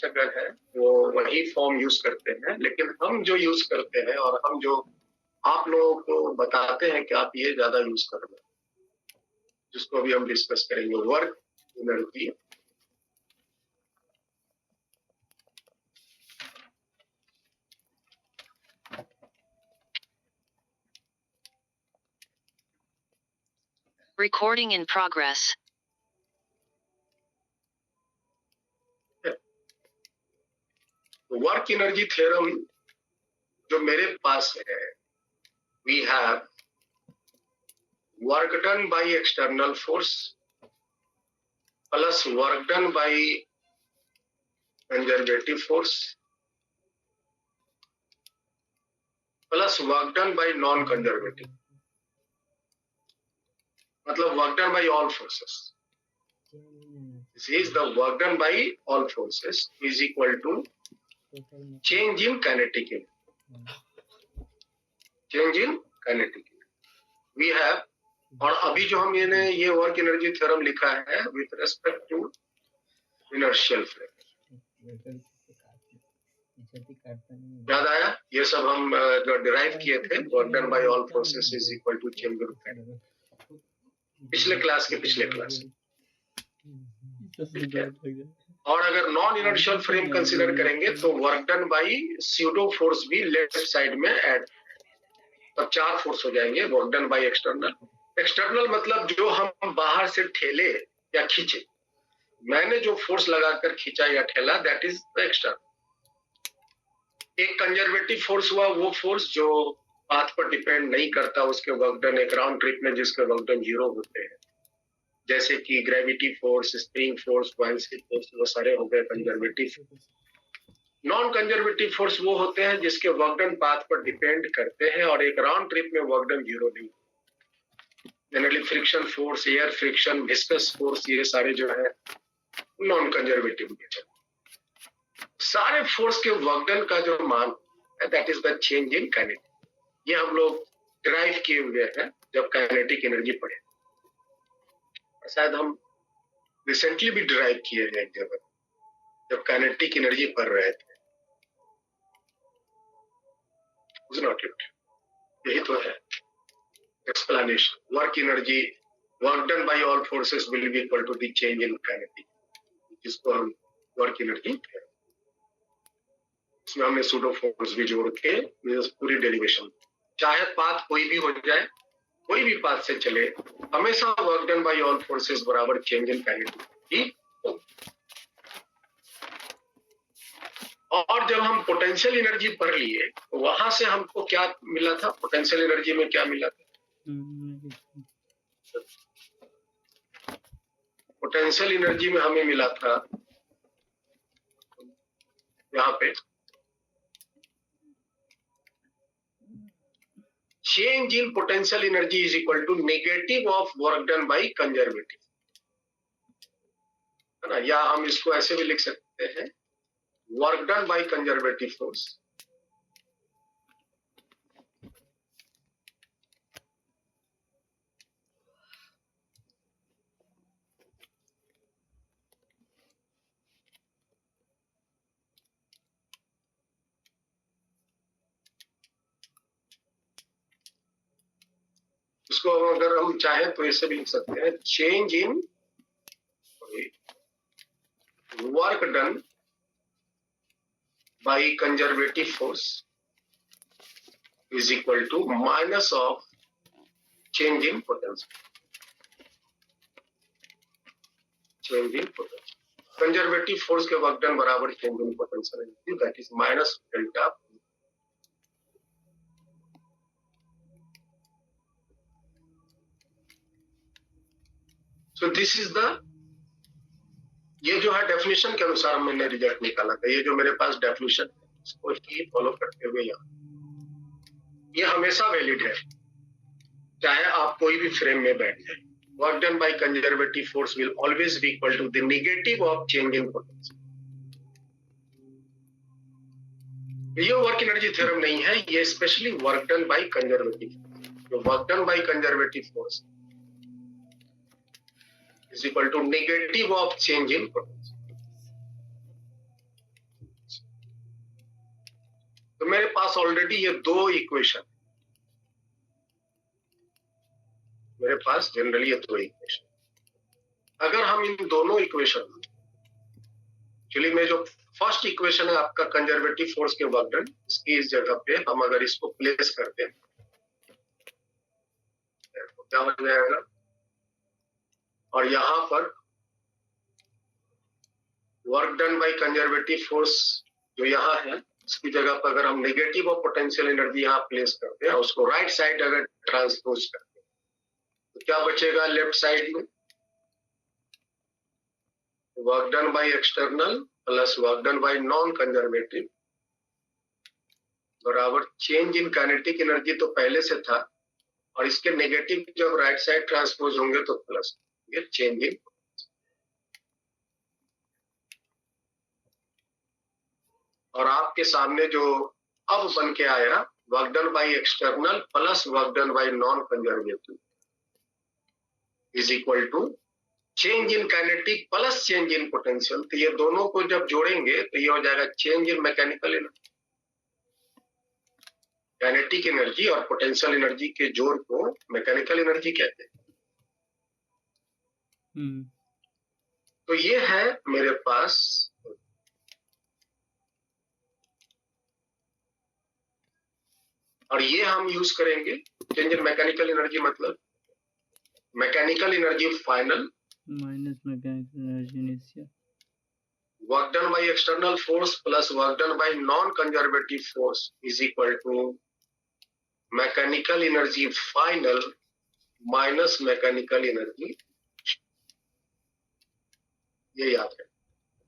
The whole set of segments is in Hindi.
जगह है वो वही फॉर्म यूज करते हैं, लेकिन हम जो यूज करते हैं और हम जो आप लोगों को बताते हैं कि आप ये ज्यादा यूज कर रहे हैं, जिसको अभी हम डिस्कस करेंगे, work energy. Recording in progress. Work energy theorem जो मेरे पास है, we have work done by external force plus work done by conservative force plus work done by non conservative, मतलब work done by all forces. This is the work done by all forces is equal to change in kinetic energy. Change in kinetic energy. We have, और अभी जो हम ये वर्क एनर्जी थ्योरम लिखा है with respect to inertial frame. याद आया? ये सब हम जो डिराइव किए थे, work done by all forces is equal to change in kinetic, पिछले क्लास के पिछले क्लास. और अगर नॉन इनर्शियल फ्रेम कंसीडर करेंगे तो work done bye pseudo force भी लेफ्ट साइड में ऐड, तब 4 फोर्स हो जाएंगे. Work done by external, external मतलब जो हम बाहर से ठेले या खींचे, मैंने जो फोर्स लगाकर खींचा या ठेला, दैट इज द एक्सटर्नल. एक कंजर्वेटिव फोर्स हुआ वो फोर्स जो पाथ पर डिपेंड नहीं करता, उसके वर्क डन एक राउंड ट्रिप में जिसके वर्क डन 0 होते हैं, जैसे कि gravity force, spring force, buoyancy force, वो सारे हो गए कंजर्वेटिव. नॉन कंजर्वेटिव फोर्स वो होते हैं जिसके वर्क डन पाथ पर डिपेंड करते हैं और एक राउंड ट्रिप में वर्क डन 0 नहीं. Generally friction force, air friction, viscous force, ये सारे जो है नॉन कंजर्वेटिव नेचर. सारे फोर्स के वर्क डन का जो मान है, that is the change in kinetic. ये हम लोग डिराइव किए हुए हैं जब काइनेटिक एनर्जी पढ़े. शायद हम रिसेंटली भी डिराइव किए हैं एक जगह जब काइनेटिक एनर्जी पढ़ रहे थे. नॉट इट, यही तो है explanation. Work energy, work done by all forces will be equal to the change in kinetic, जिसको हम वर्क एनर्जी, इसमें हमने सूडो फोर्स भी जोड़ के पूरी डेरिवेशन, चाहे पाथ कोई भी हो जाए, कोई भी पाथ से चले, हमेशा work done by all forces बराबर चेंज इन काइनेटिक. और जब हम पोटेंशियल एनर्जी पढ़ लिए तो वहां से हमको क्या मिला था? पोटेंशियल एनर्जी में क्या मिला था? पोटेंशियल एनर्जी में हमें मिला था यहाँ पे change in potential energy is equal to negative of work done by conservative, है ना? या हम इसको ऐसे भी लिख सकते हैं, work done by conservative force इसको अगर हम चाहें तो ऐसे भी लिख सकते हैं, change in work done by conservative force is equal to minus of change in potential. Change in potential, conservative force के वर्क डन बराबर change in potential, that is minus delta. So this is the, ये जो है डेफिनेशन के अनुसार मैंने रिजल्ट निकाला था. ये जो मेरे पास डेफिनेशन है, इसको ही फॉलो करते हुए यहाँ, ये हमेशा वैलिड है चाहे आप कोई भी फ्रेम में बैठ जाए. Work done by conservative force will always be equal to the negative of change in potential. ये वर्क एनर्जी थ्योरम नहीं है, ये specially work done by conservative. जो work done by conservative force is equal to negative of change in potential. तो मेरे पास ऑलरेडी ये दो इक्वेशन, मेरे पास जनरली ये दो इक्वेशन, अगर हम इन दोनों इक्वेशन, एक्चुअली में जो फर्स्ट इक्वेशन है आपका कंजर्वेटिव फोर्स के वर्क डन, इसकी इस जगह पे हम अगर इसको प्लेस करते हैं तो क्या हो जाएगा, और यहां पर work done by conservative force जो यहाँ है, इसकी जगह पर अगर हम नेगेटिव और पोटेंशियल एनर्जी यहाँ प्लेस करते हैं, उसको राइट साइड अगर ट्रांसपोज करते हैं तो क्या बचेगा लेफ्ट साइड में, work done by external plus work done by non conservative बराबर चेंज इन काइनेटिक एनर्जी तो पहले से था, और इसके नेगेटिव जब राइट साइड ट्रांसपोज होंगे तो प्लस ये चेंज इन, और आपके सामने जो अब बन के आया work done by external plus work done by non conservative is equal to change in kinetic plus change in potential. तो ये दोनों को जब जोड़ेंगे तो ये हो जाएगा change in mechanical energy. Kinetic energy और पोटेंशियल एनर्जी के जोड़ को मैकेनिकल एनर्जी कहते हैं। तो ये है मेरे पास, और ये हम यूज करेंगे चेंज इन मैकेनिकल एनर्जी, मतलब mechanical energy final minus mechanical energy initial, work done by external force plus work done by non conservative force is equal to mechanical energy final minus mechanical energy, ये याद है।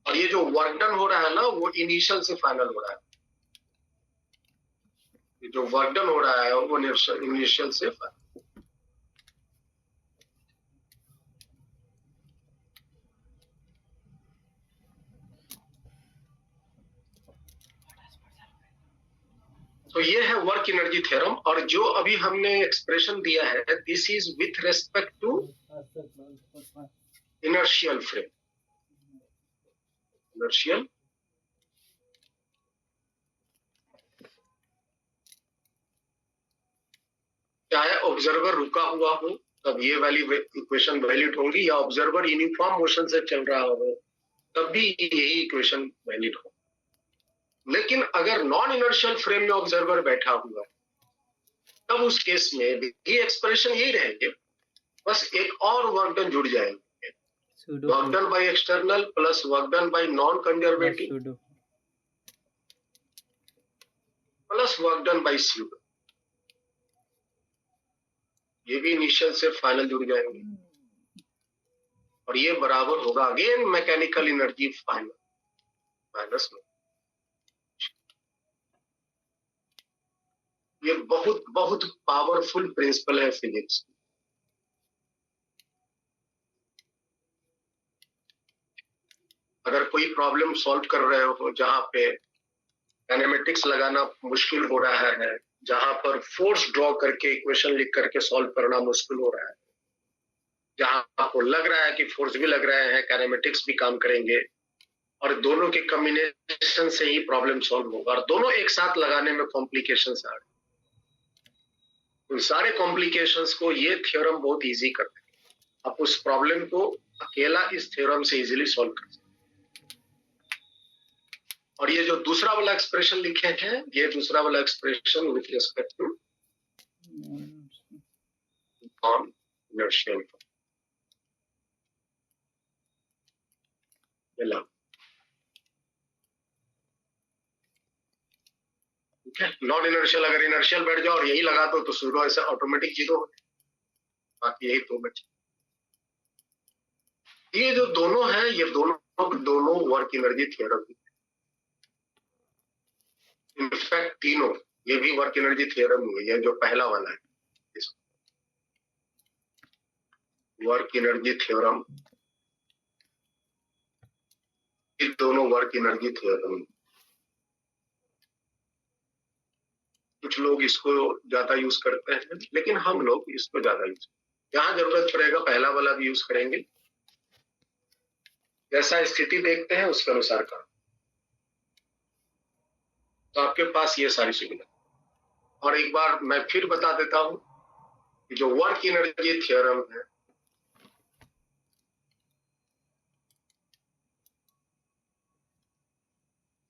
और ये जो वर्क डन हो रहा है ना वो इनिशियल से फाइनल हो रहा है, ये जो वर्क डन हो रहा है वो इनिशियल से फाइनल। तो ये है वर्क एनर्जी थ्योरम, और जो अभी हमने एक्सप्रेशन दिया है this is with respect to inertial frame, inertial चाहे ऑब्जर्वर रुका हुआ हो तब ये वाली इक्वेशन वैलिड होंगी, या ऑब्जर्वर यूनिफॉर्म मोशन से चल रहा हो तब भी यही इक्वेशन वैलिड हो। लेकिन अगर नॉन इनर्शियल फ्रेम में ऑब्जर्वर बैठा हुआ है तब उस केस में भी एक्सप्रेशन यही रहेंगे, बस एक और वर्क डन जुड़ जाएंगे, work done by external plus work done by non conservative plus work done bye pseudo, ये भी इनिशियल से फाइनल जुड़ जाएंगे, और ये बराबर होगा again mechanical energy final minus में। ये बहुत बहुत पावरफुल प्रिंसिपल है फिजिक्स। अगर कोई प्रॉब्लम सॉल्व कर रहे हो जहां पे काइनेमेटिक्स लगाना मुश्किल हो रहा है, जहां पर फोर्स ड्रॉ करके इक्वेशन लिख करके सॉल्व करना मुश्किल हो रहा है, जहां आपको लग रहा है कि फोर्स भी लग रहे हैं काइनेमेटिक्स भी काम करेंगे, और दोनों के कॉम्बिनेशन से ही प्रॉब्लम सॉल्व होगा, और दोनों एक साथ लगाने में कॉम्प्लिकेशंस आ रहे, उन सारे कॉम्प्लिकेशंस को ये थ्योरम बहुत इजी करते हैं। आप उस प्रॉब्लम को अकेला इस थ्योरम से इजीली सॉल्व कर सकते हैं। और ये जो दूसरा वाला एक्सप्रेशन लिखे हैं, ये दूसरा वाला expression with respect to non inertial non inertial, अगर इनर्शियल बैठ जाओ और यही लगा दो तो सूडो ऐसा ऑटोमेटिक जीरो हो, बाकी यही दो बचे। ये जो दोनों है ये दोनों वर्क एनर्जी थ्योरम, इनफैक्ट तीनों ये भी वर्क एनर्जी थ्योरम ही है। ये जो पहला वाला है वर्क एनर्जी थ्योरम, ये दोनों वर्क एनर्जी थ्योरम। कुछ लोग इसको ज्यादा यूज करते हैं लेकिन हम लोग इसको ज्यादा यूज, जहां जरूरत पड़ेगा पहला वाला भी यूज करेंगे, जैसा स्थिति देखते हैं उसके अनुसार काम। तो आपके पास ये सारी सुविधा। और एक बार मैं फिर बता देता हूं कि जो वर्क एनर्जी थ्योरम है,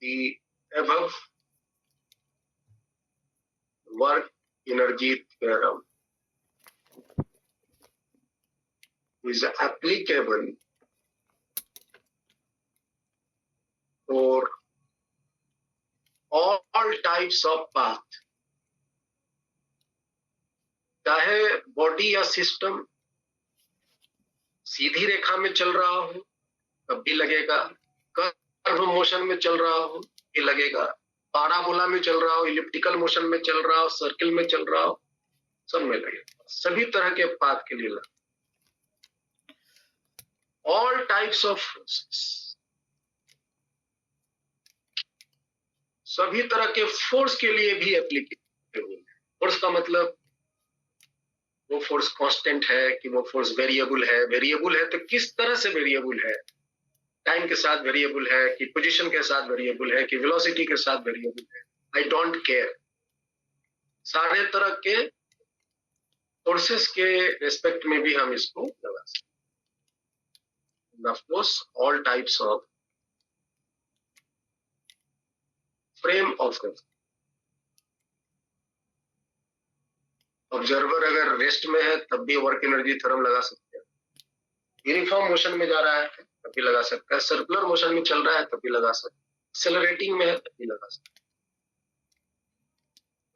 the above work energy theorem is applicable for all types of path, चाहे बॉडी या सिस्टम सीधी रेखा में चल रहा हो तब भी लगेगा, कर्व मोशन में चल रहा हो भी लगेगा, पाराबोला में चल रहा हो, इलिप्टिकल मोशन में चल रहा हो, सर्किल में चल रहा हो, सब में लगेगा, सभी तरह के पाथ के लिए लगेगा। ऑल टाइप्स ऑफ फोर्सेस, सभी तरह के फोर्स के लिए भी एप्लीकेबल है। फोर्स का मतलब वो फोर्स कांस्टेंट है कि वो फोर्स वेरिएबल है। वेरिएबल है तो किस तरह से वेरिएबल है, टाइम के साथ वेरिएबल है कि पोजीशन के साथ वेरिएबल है कि वेलोसिटी के साथ वेरिएबल है, आई डोंट केयर। सारे तरह के फोर्सेस के रेस्पेक्ट में भी हम इसको लगा सकते हैं। Of course all types of frame of observer अगर रेस्ट में है तब भी वर्क एनर्जी थ्योरम लगा सकते हैं, यूनिफॉर्म मोशन में जा रहा है तब भी लगा सकता है, सर्कुलर मोशन में चल रहा है तब भी लगा सकता है, एक्सेलरेटिंग में है तब भी लगा सकता है।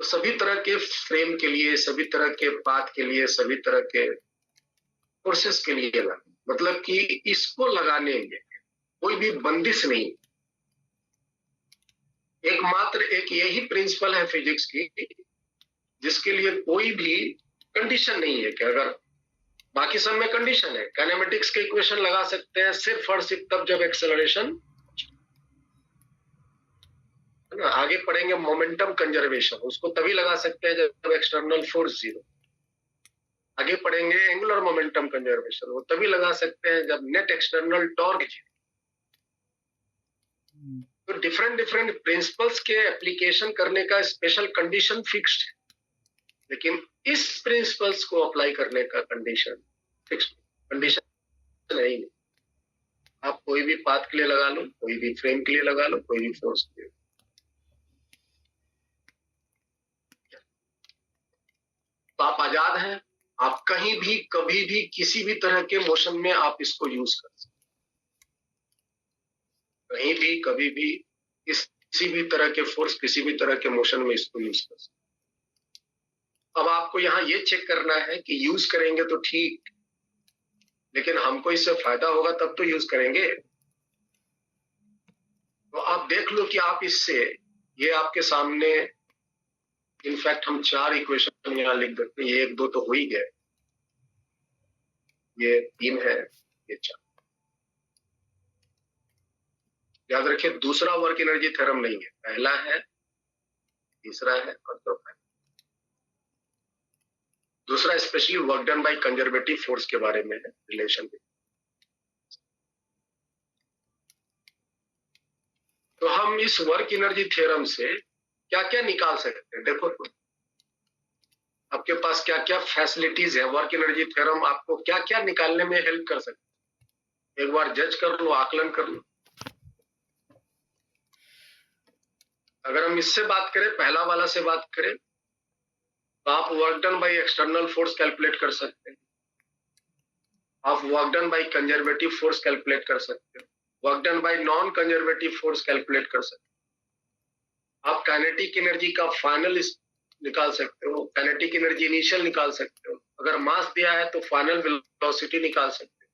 तो सभी तरह के फ्रेम के लिए, सभी तरह के पाथ के लिए, सभी तरह के फोर्सेस के लिए लगा, मतलब कि इसको लगाने में कोई भी बंदिश नहीं। एकमात्र एक यही प्रिंसिपल है फिजिक्स की जिसके लिए कोई भी कंडीशन नहीं है कि अगर, बाकी सब में कंडीशन है। काइनेमेटिक्स के इक्वेशन लगा सकते हैं सिर्फ और सिर्फ तब जब एक्सेलरेशन, है ना, आगे पढ़ेंगे मोमेंटम कंजर्वेशन, उसको तभी लगा सकते हैं जब एक्सटर्नल फोर्स जीरो। आगे पढ़ेंगे एंगुलर मोमेंटम कंजर्वेशन, वो तभी लगा सकते हैं जब नेट एक्सटर्नल टॉर्क जीरो। तो डिफरेंट डिफरेंट प्रिंसिपल्स के एप्लीकेशन करने का स्पेशल कंडीशन फिक्स्ड है, लेकिन इस प्रिंसिपल्स को अप्लाई करने का कंडीशन फिक्स्ड कंडीशन नहीं। आप कोई भी पाथ के लिए लगा लो, कोई भी फ्रेम के लिए लगा लो, कोई भी फोर्स के लिए, तो आप आजाद हैं। आप कहीं भी कभी भी किसी भी तरह के मोशन में आप इसको यूज कर सकते, कहीं भी कभी भी किसी भी तरह के फोर्स, किसी भी तरह के मोशन में इसको यूज कर सकते। अब आपको यहाँ ये चेक करना है कि यूज करेंगे तो ठीक, लेकिन हमको इससे फायदा होगा तब तो यूज करेंगे। तो आप देख लो कि आप इससे, ये आपके सामने, इनफैक्ट हम 4 इक्वेशन यहाँ लिख देते हैं, ये 1 2 तो हो ही गए, ये 3 है, ये 4। याद रखिए दूसरा वर्क एनर्जी थ्योरम नहीं है, पहला है, तीसरा है और चौथा है। दूसरा specially work done by conservative force के बारे में है, रिलेशन में। तो हम इस वर्क एनर्जी थ्योरम से क्या क्या निकाल सकते हैं, देखो तो आपके पास क्या क्या फैसिलिटीज है। वर्क एनर्जी थ्योरम आपको क्या क्या निकालने में हेल्प कर सकते हैं, एक बार जज कर लो, आकलन कर लो। अगर हम इससे बात करें, पहला वाला से बात करें, तो आप work done by external force calculate कर सकते हैं, आप work done by conservative force calculate कर सकते हैं, work done by non conservative force calculate कर सकते हैं, आप काइनेटिक एनर्जी का फाइनल निकाल सकते हो, काइनेटिक एनर्जी इनिशियल निकाल सकते हो, अगर मास दिया है तो फाइनल वेलोसिटी निकाल सकते हो,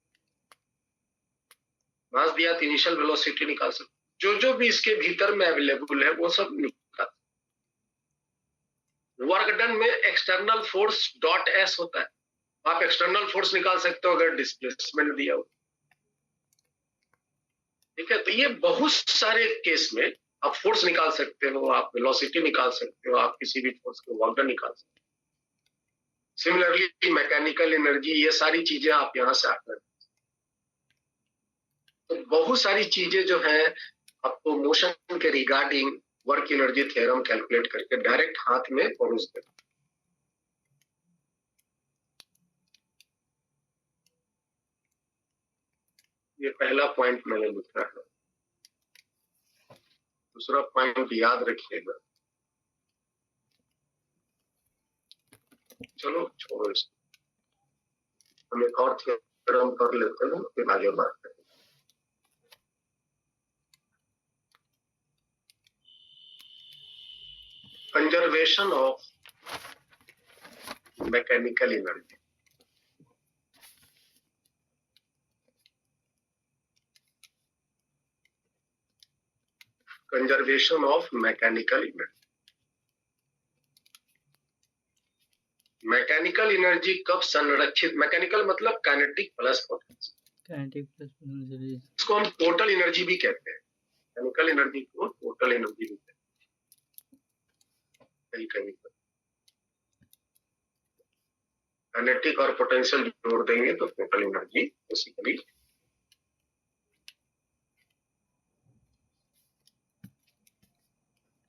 मास दिया तो इनिशियल वेलोसिटी निकाल सकते हो, जो भी इसके भीतर में अवेलेबल है वो सब निकाल। वर्क डन में एक्सटर्नल फोर्स डॉट एस होता है, आप एक्सटर्नल फोर्स निकाल सकते हो अगर डिस्प्लेसमेंट दिया हो, ठीक है। तो ये बहुत सारे केस में आप फोर्स निकाल सकते हो, आप वेलोसिटी निकाल सकते हो, आप किसी भी फोर्स को वर्क डन निकाल सकते हो। सिमिलरली मैकेनिकल एनर्जी, ये सारी चीजें आप यहां से आकर, तो बहुत सारी चीजें जो है आपको मोशन के regarding work energy theorem calculate करके डायरेक्ट हाथ में परोस देना। ये पहला पॉइंट मैंने लिखा है। दूसरा पॉइंट याद रखिएगा। चलो छोड़ो इसको, हम एक और थ्योरम कर लेते हैं, फिर आगे बात करेंगे। Conservation of mechanical energy. Conservation of mechanical energy. Mechanical energy कब संरक्षित, मैकेनिकल मतलब kinetic plus potential, kinetic plus potential, इसको हम टोटल एनर्जी भी कहते हैं। मैकेनिकल एनर्जी को टोटल एनर्जी भी कहते हैं। कहीं पर काइनेटिक और पोटेंशियल जोड़ देंगे तो टोटल एनर्जी बेसिकली।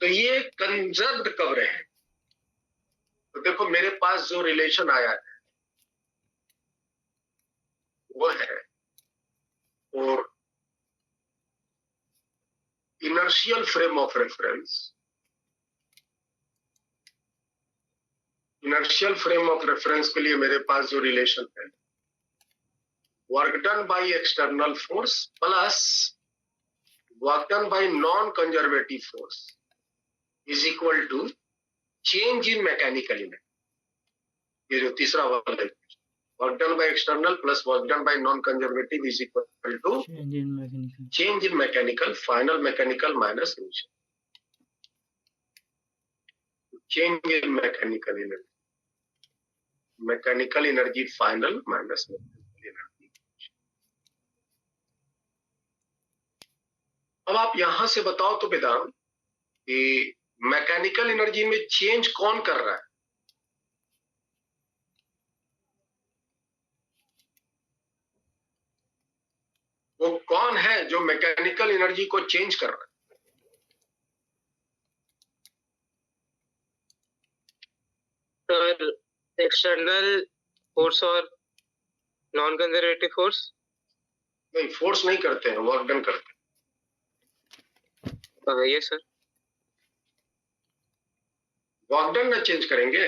तो ये कंजर्व्ड कब रहे? तो देखो मेरे पास जो रिलेशन आया है वो है और inertial frame of reference. Inertial frame of reference के लिए मेरे पास जो रिलेशन है, work done by external force plus work done by non conservative force is equal to change in mechanical energy. ये जो तीसरा वाला है, work done by external plus work done by non conservative is equal to change in mechanical, final mechanical minus initial. Change in mechanical energy, mechanical energy final minus mechanical energy. अब आप यहां से बताओ तो वेदांत कि मैकेनिकल एनर्जी में चेंज कौन कर रहा है? वो कौन है जो मैकेनिकल एनर्जी को चेंज कर रहा है? सर एक्सटर्नल फोर्स और नॉन कंजर्वेटिव फोर्स। नहीं, फोर्स नहीं करते हैं, वर्क डन करते हैं। Yes sir. वर्क डन ना चेंज करेंगे?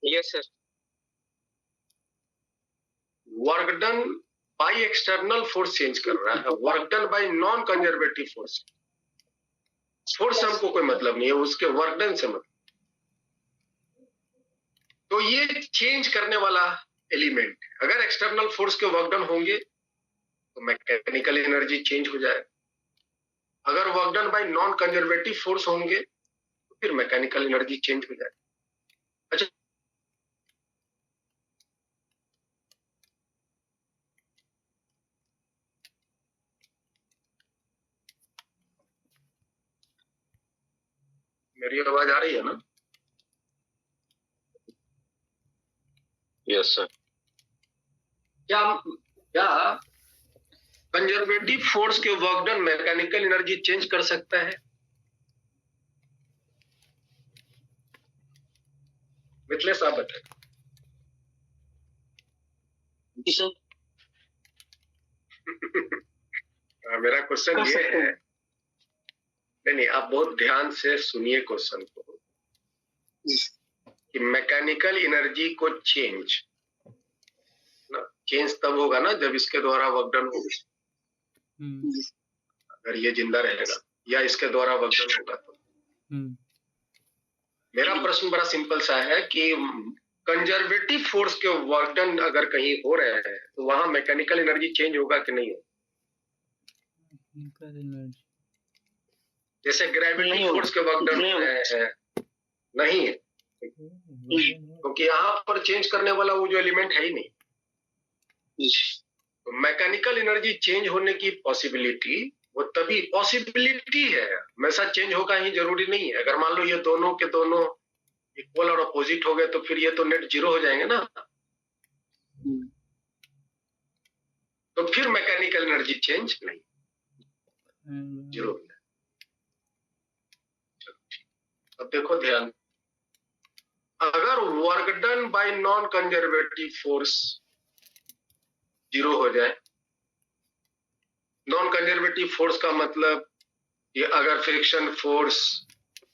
Yes sir. Work done by external force change कर रहा है, work done by non conservative force. Force से हमको कोई मतलब नहीं है, उसके वर्क डन से मतलब। तो ये चेंज करने वाला एलिमेंट, अगर एक्सटर्नल फोर्स के वर्क डन होंगे तो मैकेनिकल एनर्जी चेंज हो जाए, अगर work done by non conservative force होंगे तो फिर मैकेनिकल एनर्जी चेंज हो जाए। अच्छा, मेरी आवाज आ रही है ना? Yes sir. क्या कंजर्वेटिव फोर्स के work done mechanical energy change कर सकता है? मिथिलेश आप बताएं। जी सर। मेरा क्वेश्चन ये है, नहीं आप बहुत ध्यान से सुनिए क्वेश्चन को, कि मैकेनिकल एनर्जी को चेंज तब होगा ना जब इसके द्वारा वर्क डन होगा। अगर ये जिंदा रहेगा या इसके द्वारा वर्क डन होगा तो। मेरा प्रश्न बड़ा सिंपल सा है कि कंजर्वेटिव फोर्स के वर्क डन अगर कहीं हो रहे हैं तो वहां मैकेनिकल एनर्जी चेंज होगा कि नहीं होगा? जैसे ग्रेविटी फोर्स के वर्क डन हो रहे हैं, नहीं है, क्योंकि यहाँ पर चेंज करने वाला वो जो एलिमेंट है ही नहीं। तो मैकेनिकल एनर्जी चेंज होने की पॉसिबिलिटी वो तभी पॉसिबिलिटी है, हमेशा चेंज होगा ही जरूरी नहीं है। अगर मान लो ये दोनों के दोनों इक्वल और अपोजिट हो गए तो फिर ये तो नेट जीरो हो जाएंगे ना। तो फिर मैकेनिकल एनर्जी चेंज नहीं, जीरो। अब देखो ध्यान, अगर work done by non conservative force 0 हो जाए, नॉन कंजर्वेटिव फोर्स का मतलब ये अगर फ्रिक्शन फोर्स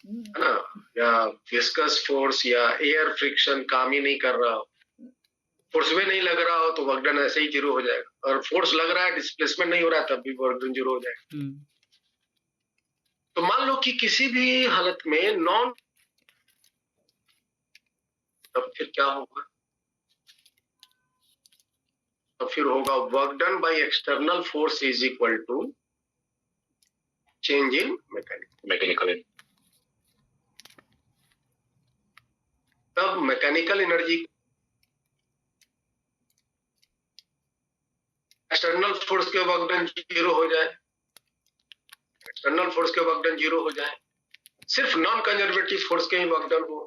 है ना, या विस्कस फोर्स या एयर फ्रिक्शन काम ही नहीं कर रहा हो, फोर्स में नहीं लग रहा हो, तो वर्क डन ऐसे ही 0 हो जाएगा, और फोर्स लग रहा है, डिस्प्लेसमेंट नहीं हो रहा है, तब भी वर्क डन 0 हो जाएगा। तो मान लो कि किसी भी हालत में नॉन, तब फिर क्या होगा, तो फिर होगा work done by external force is equal to change in mechanical. तब मैकेनिकल एनर्जी, एक्सटर्नल फोर्स के वर्क डन 0 हो जाए, एक्सटर्नल फोर्स के वर्क डन 0 हो जाए, सिर्फ नॉन कंजर्वेटिव फोर्स के ही वर्क डन हो।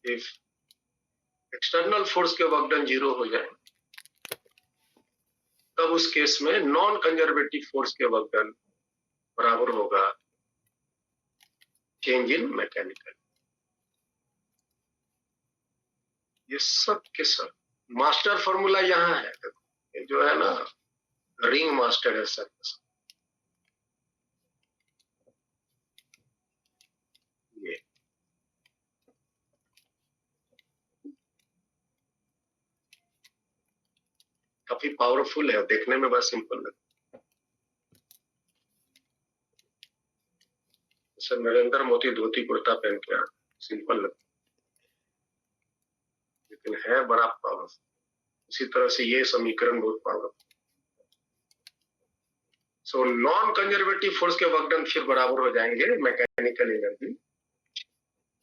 इफ एक्सटर्नल फोर्स के वर्क डन 0 हो जाए, तब उस केस में नॉन कंजर्वेटिव फोर्स के वर्क डन बराबर होगा चेंज इन मैकेनिकल। ये सब के सब मास्टर फॉर्मूला यहाँ है, देखो ये जो है ना रिंग मास्टर है सर, ये काफी पावरफुल है, देखने में बस सिंपल लगता है। सर नरेंद्र मोदी धोती कुर्ता पहन के सिंपल लगता है, लेकिन है बड़ा पावरफुल। इसी तरह से ये समीकरण बहुत powerful. So non conservative force के वर्क डन फिर बराबर हो जाएंगे मैकेनिकल एनर्जी,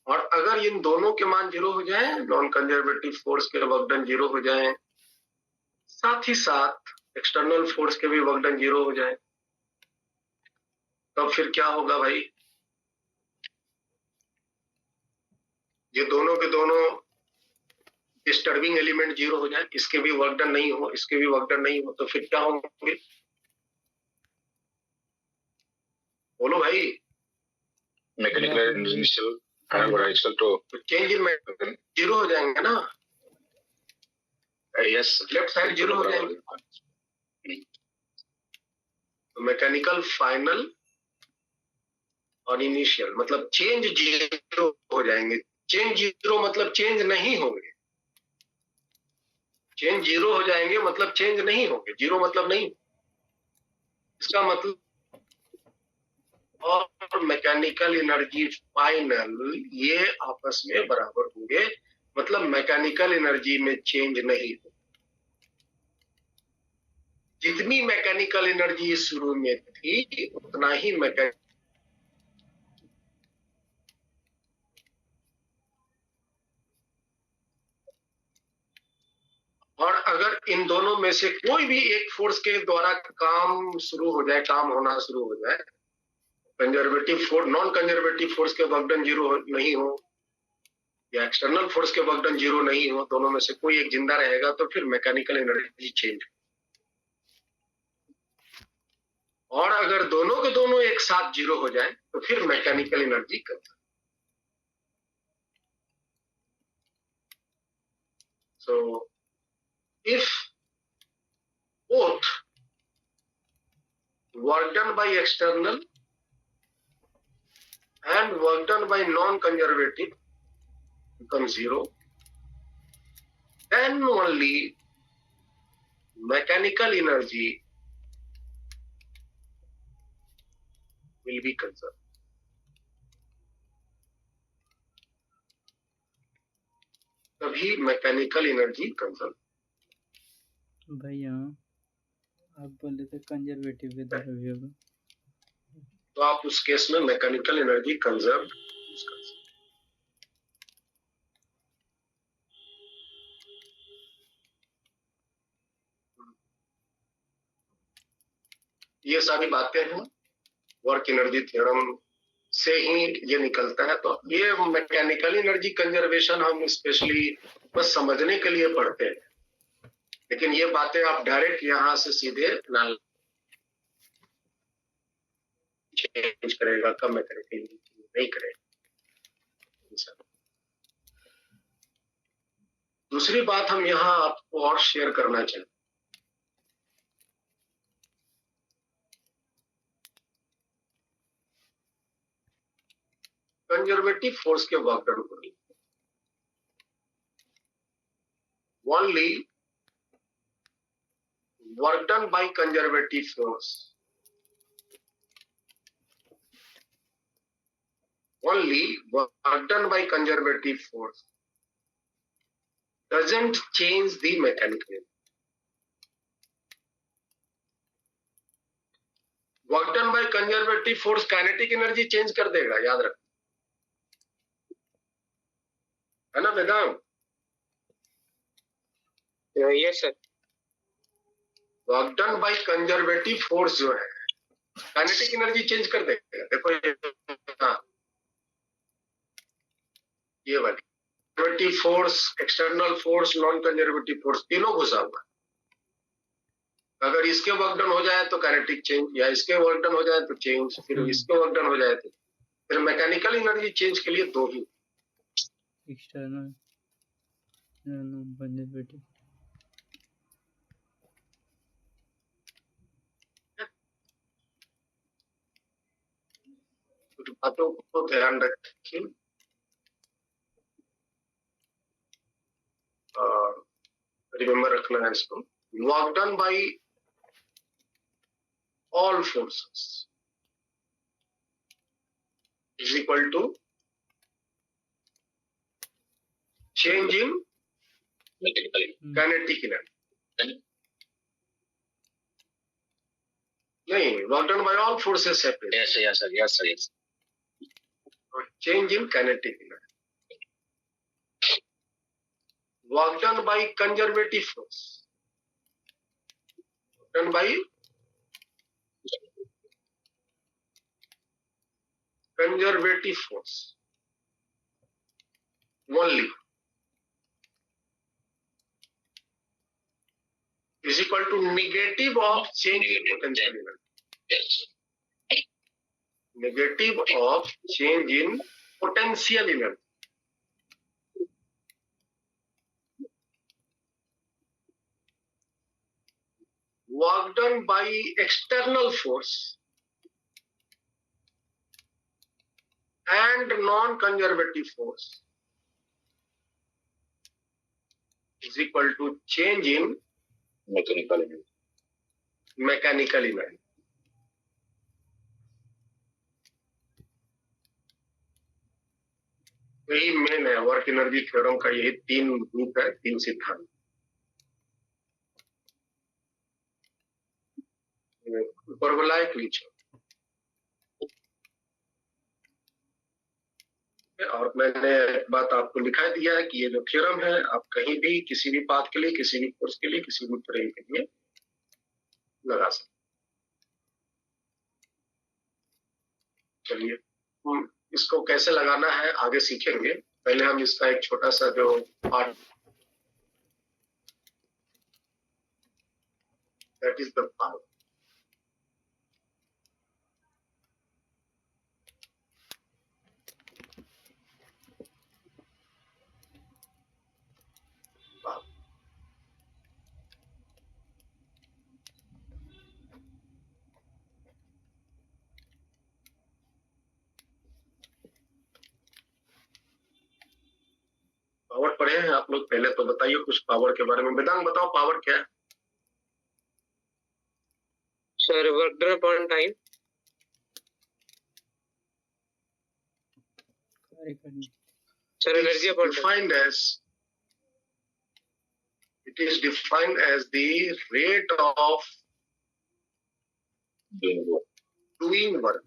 और अगर इन दोनों के मान 0 हो जाए, नॉन कंजर्वेटिव फोर्स के वर्क डन 0 हो जाए, साथ ही साथ एक्सटर्नल फोर्स के भी वर्क डन 0 हो जाए, तब फिर क्या होगा भाई, ये दोनों के दोनों डिस्टर्बिंग एलिमेंट 0 हो जाए, इसके भी वर्क डन नहीं हो, इसके भी वर्क डन नहीं हो, तो फिर क्या होंगे, बोलो भाई। मैकेनिकल इनिशियल और एक्सल तो चेंज इन मैकेनिकल 0 हो जाएंगे ना, यस लेफ्ट साइड 0 हो जाएंगे, तो मैकेनिकल फाइनल और इनिशियल मतलब चेंज 0 हो जाएंगे। चेंज 0 मतलब चेंज नहीं होंगे, चेंज 0 हो जाएंगे मतलब चेंज नहीं होंगे, 0 मतलब नहीं, इसका मतलब, और मैकेनिकल एनर्जी फाइनल ये आपस में बराबर होंगे, मतलब मैकेनिकल एनर्जी में चेंज नहीं हो। जितनी मैकेनिकल एनर्जी शुरू में थी उतना ही मैकेनिकल, और अगर इन दोनों में से कोई भी एक फोर्स के द्वारा काम शुरू हो जाए, काम होना शुरू हो जाए, conservative force, non conservative force के वर्क डन 0 नहीं हो, या एक्सटर्नल फोर्स के वर्क डन 0 नहीं हो, दोनों में से कोई एक जिंदा रहेगा, तो फिर मैकेनिकल एनर्जी चेंज। और अगर दोनों के दोनों एक साथ 0 हो जाए, तो फिर mechanical energy conserve. So if both work done by external and work done by non-conservative become 0, then only mechanical energy will be conserved. तभी मैकेनिकल एनर्जी कंजर्व। भाई यहाँ आप बोले थे कंजर्वेटिव की तरफ भी होगा, तो आप उस केस में मैकेनिकल एनर्जी कंजर्व यूज कर सकते। ये सारी बातें हैं, वर्क एनर्जी थ्योरम से ही ये निकलता है। तो ये मैकेनिकल एनर्जी कंजर्वेशन हम स्पेशली बस समझने के लिए पढ़ते हैं, लेकिन ये बातें आप डायरेक्ट यहाँ से सीधे ना चेंज करेगा, कब मैकेनिकल नहीं करेगा। दूसरी बात हम यहाँ आपको और शेयर करना चाहते हैं, कंजर्वेटिव फोर्स के वर्क डन को नहीं, only work done by conservative force, only work done by conservative force doesn't change the mechanical energy. Work done by conservative force kinetic energy change कर देगा, याद रख, है ना वेदांत? Yes sir. Work done by conservative force जो है kinetic energy change कर देगा। देखो हाँ, ये वाली conservative force, external force, non conservative force तीनों घुसा हुआ। अगर इसके वर्क डन हो जाए तो काइनेटिक चेंज, या इसके वर्क डन हो जाए तो चेंज, फिर इसके वर्क डन हो जाए तो फिर मैकेनिकल एनर्जी चेंज के लिए दो ही, एक्सटर्नल नॉन कंजर्वेटिव। कुछ बातों को ध्यान रखिए और रिमेम्बर रखना है इसको। Work done by all forces is equal to change in kinetic energy. नहीं, work done by all forces है, change in kinetic energy. Work done by conservative force. Done by conservative force only is equal to negative of change in potential energy. Negative of change in potential energy. Work done by external force and non-conservative force is equal to change in mechanical energy. Mechanical energy. यही मेन है वर्क एनर्जी थ्योरम का, यही तीन रूप है, तीन सिद्धांत। ऊपर वाला एक नीचे, और मैंने एक बात आपको लिखा दिया है कि ये जो थ्योरम है आप कहीं भी किसी भी पाथ के लिए, किसी भी कोर्स के लिए, किसी भी फ्रेम के लिए लगा सकते। चलिए हम इसको कैसे लगाना है आगे सीखेंगे, पहले हम इसका एक छोटा सा जो part, that is the power. Power पढ़े हैं आप लोग? पहले तो बताइए कुछ पावर के बारे में। वेदांत बताओ पावर क्या है? Sir, work done upon time. कार्य करने। Sir, energy upon time. It is defined as the rate of doing work.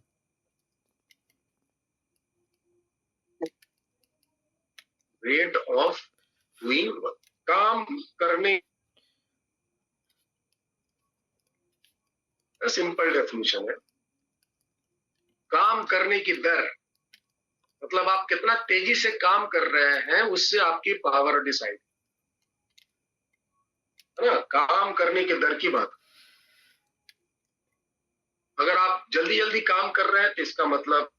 Rate of doing work. काम करने, सिंपल डेफिनेशन है, काम करने की दर, मतलब आप कितना तेजी से काम कर रहे हैं उससे आपकी पावर डिसाइड है ना। काम करने की दर की बात, अगर आप जल्दी जल्दी काम कर रहे हैं तो इसका मतलब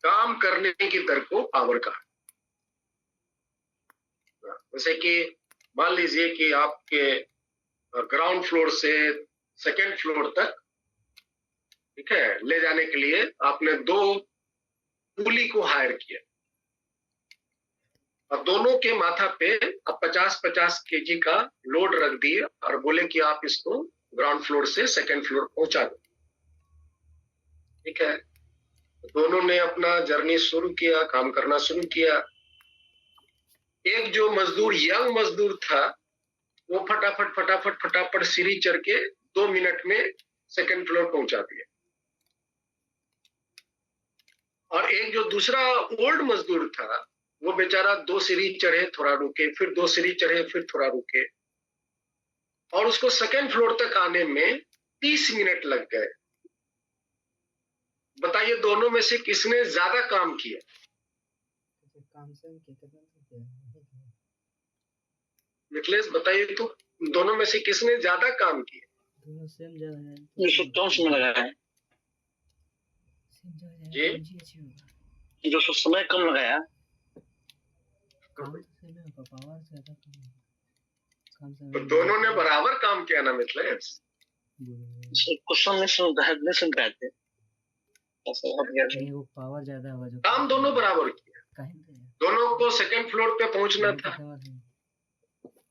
काम करने की दर को पावर कहा। जैसे कि मान लीजिए कि आपके ग्राउंड फ्लोर से सेकेंड फ्लोर तक, ठीक है, ले जाने के लिए आपने 2 कूली को हायर किया और दोनों के माथा पे आप 50-50 केजी का लोड रख दिए और बोले कि आप इसको ग्राउंड फ्लोर से सेकेंड फ्लोर पहुंचा दो। ठीक है, दोनों ने अपना जर्नी शुरू किया, काम करना शुरू किया। एक जो मजदूर, यंग मजदूर था, वो फटाफट सीढ़ी चढ़ के 2 मिनट में सेकेंड फ्लोर पहुंचा दिया। और एक जो दूसरा ओल्ड मजदूर था, वो बेचारा 2 सीढ़ी चढ़े, थोड़ा रुके, फिर 2 सीढ़ी चढ़े, फिर थोड़ा रुके, और उसको सेकेंड फ्लोर तक आने में 30 मिनट लग गए। बताइए दोनों में से किसने ज्यादा काम किया? मिथिलेश बताइए तो, दोनों में से किसने ज्यादा काम किया? दोनों सेम ज्यादा है। जो कम समय लगाया है, जी, जो समय कम लगाया, तो दोनों ने बराबर काम किया ना मिथिलेश? क्वेश्चन नहीं सुन पाए थे। वो पावर ज्यादा हुआ, जो काम दोनों बराबर किया, दोनों को सेकंड फ्लोर पे पहुंचना था,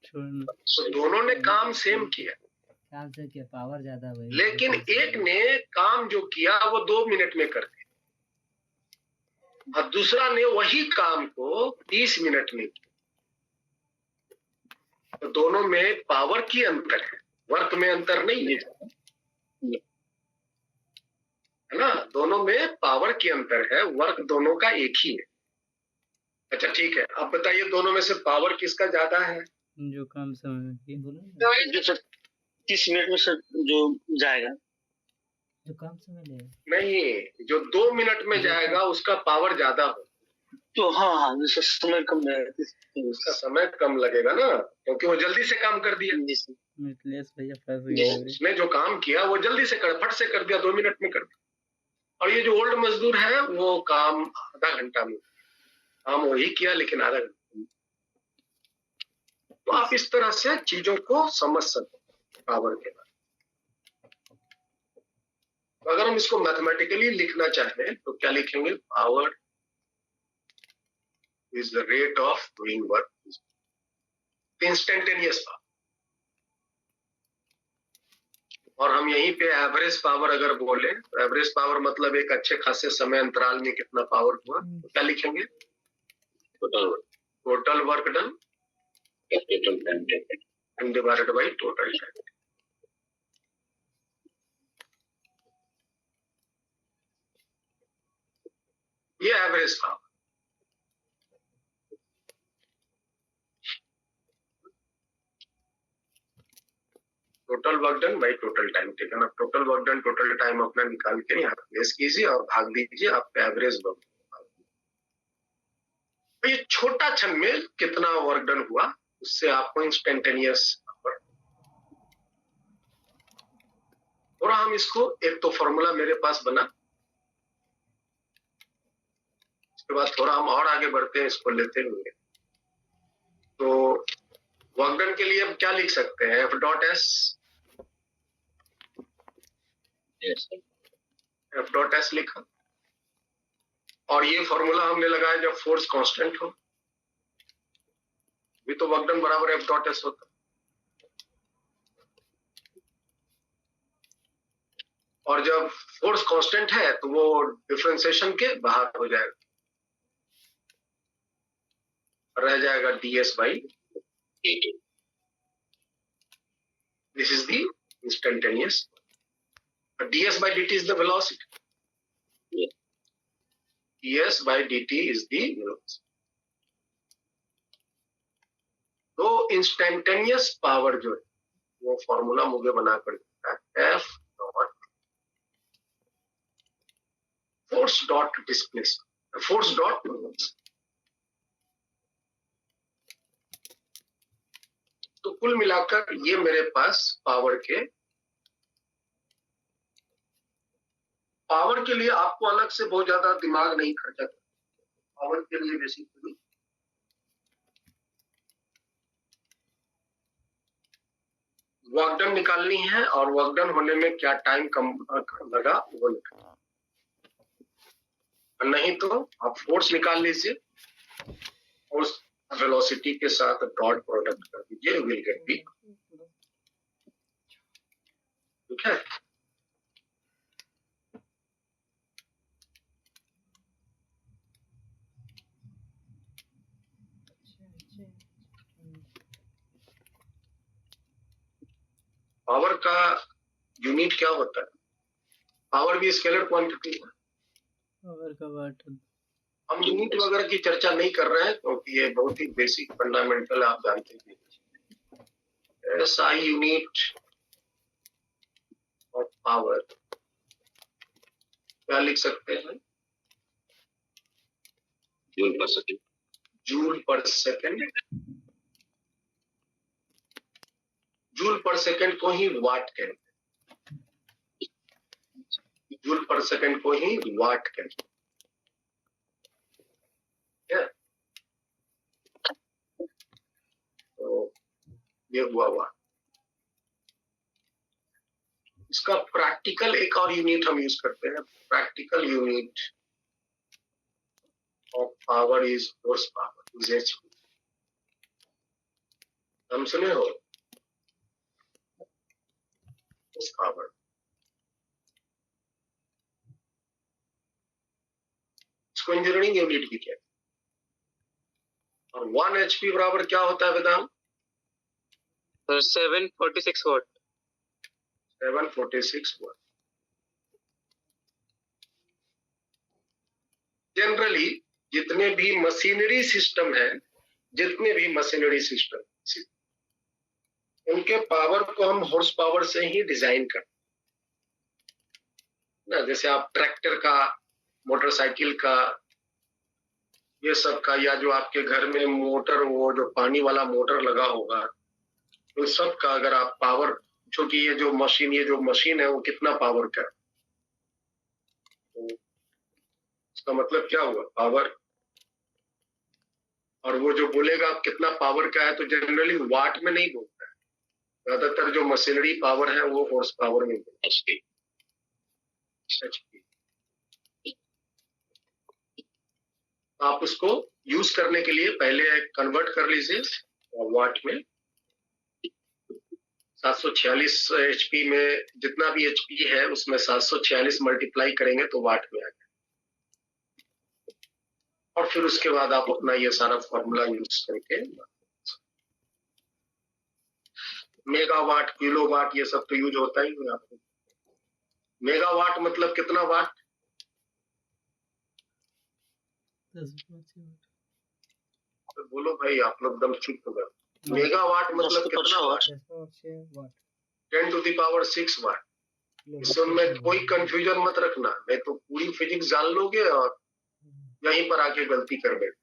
तो दोनों ने काम सेम किया, काम से किया, पावर ज्यादा हुआ। लेकिन एक ने काम जो किया वो 2 मिनट में कर दिया और दूसरा ने वही काम को 30 मिनट में किया। तो दोनों में पावर की अंतर है, वर्क में अंतर नहीं है, है ना? दोनों में पावर की अंतर है, वर्क दोनों का एक ही है। अच्छा ठीक है, अब बताइए दोनों में से पावर किसका ज्यादा है? जो कम समय में बोला, जो 30 मिनट में से जो जाएगा, जो कम समय लेगा। नहीं, जो 2 मिनट में जाएगा उसका पावर ज्यादा हो। तो हाँ, जैसे समय कम लगेगा, उसका समय कम लगेगा ना, क्योंकि वो जल्दी से काम कर दिया। मिथिलेश भैया फंस गए। उसने जो काम किया वो जल्दी से फट से कर दिया, 2 मिनट में कर दिया। और ये जो ओल्ड मजदूर है वो काम आधा घंटा में, काम वही किया लेकिन आधा घंटा में। तो आप इस तरह से चीजों को समझ सकते पावर के बारे में। तो अगर हम इसको मैथमेटिकली लिखना चाहें तो क्या लिखेंगे? Power is the rate of doing work, instantaneous power। और हम यहीं पे एवरेज पावर अगर बोले तो एवरेज पावर मतलब एक अच्छे खासे समय अंतराल में कितना पावर हुआ, तो क्या लिखेंगे? Total work done divided by total time. ये average power. Total work done by total time, ठीक है ना? Total work done total time अपना निकाल के यहाँ प्लेस कीजिए और भाग दीजिए आपका एवरेज वर्क। तो ये छोटा क्षण में कितना वर्क डन हुआ उससे आपको इंस्टेंटेनियस। और हम इसको, एक तो फॉर्मूला मेरे पास बना, उसके बाद थोड़ा हम और आगे बढ़ते हैं, इसको लेते हुए। तो वर्क डन के लिए हम क्या लिख सकते हैं? एफ डॉट एस लिखा, और ये फॉर्मूला हमने लगाया जब फोर्स कांस्टेंट हो, भी तो वर्क डन बराबर एफ डॉट एस होता। और जब फोर्स कांस्टेंट है तो वो डिफरेंशिएशन के बाहर हो जाएगा, रह जाएगा ds by dt। This is the instantaneous. ds by dt is the velocity. ds by dt is the velocity. तो इंस्टेंटेनियस पावर जो है वो फॉर्मूला मुझे बनाकर देता है, F dot force dot displacement, force dot कुल मिलाकर ये मेरे पास पावर के लिए आपको अलग से बहुत ज्यादा दिमाग नहीं खर्चा करना। पावर के लिए बेसिकली वर्क डन निकालनी है और वर्क डन होने में क्या टाइम कम लगा वो निकालना, नहीं तो आप फोर्स निकाल लीजिए और उस वेलोसिटी के साथ डॉट प्रोडक्ट कर दीजिए, विल गेट बी। ठीक है, पावर का यूनिट क्या होता है? पावर भी स्केलर क्वांटिटी है। पावर का वाट। हम यूनिट वगैरह की चर्चा नहीं कर रहे हैं क्योंकि ये बहुत ही बेसिक फंडामेंटल आप जानते हैं। SI यूनिट ऑफ पावर क्या लिख सकते हैं? जूल पर सेकंड। जूल पर सेकंड, जूल पर सेकंड को ही वाट कहते हैं। जूल पर सेकंड को ही वाट कहते हैं। तो ये हुआ वाट। इसका प्रैक्टिकल एक और यूनिट हम यूज करते हैं। Practical unit of power is horse power, is HP। हम सुने हो पावर। इसको इंजीनियरिंग यूनिट भी कहते हैं। और 1 HP बराबर क्या होता है वेदांत? 746 watt। 746 वाट। जनरली जितने भी मशीनरी सिस्टम है, जितने भी मशीनरी सिस्टम, उनके पावर को हम हॉर्स पावर से ही डिजाइन करते ना। जैसे आप ट्रैक्टर का, मोटरसाइकिल का, ये सब का, या जो आपके घर में मोटर, वो जो पानी वाला मोटर लगा होगा, तो सब का अगर आप पावर, क्योंकि ये जो मशीन है वो कितना पावर का है, तो इसका मतलब क्या हुआ? पावर। और वो जो बोलेगा आप कितना पावर का है, तो जनरली वाट में नहीं बोलता है। ज्यादातर जो मशीनरी पावर है वो हॉर्स पावर में बोलता है। आप उसको यूज करने के लिए पहले कन्वर्ट कर लीजिए वाट में। 746 HP में जितना भी HP है उसमें 746 मल्टीप्लाई करेंगे तो वाट में आ जाए। और फिर उसके बाद आप अपना ये सारा फॉर्मूला यूज करके मेगावाट, किलोवाट, ये सब तो यूज होता ही है आपको। मेगावाट मतलब कितना वाट? 10 तो बोलो भाई, आप लोग एकदम चुप हो गए। मेगावाट मतलब कितना वाट? 10⁻6 वाट। इसमें कोई कंफ्यूजन मत रखना, नहीं तो पूरी फिजिक्स जान लोगे और यहीं पर आके गलती कर बैठ।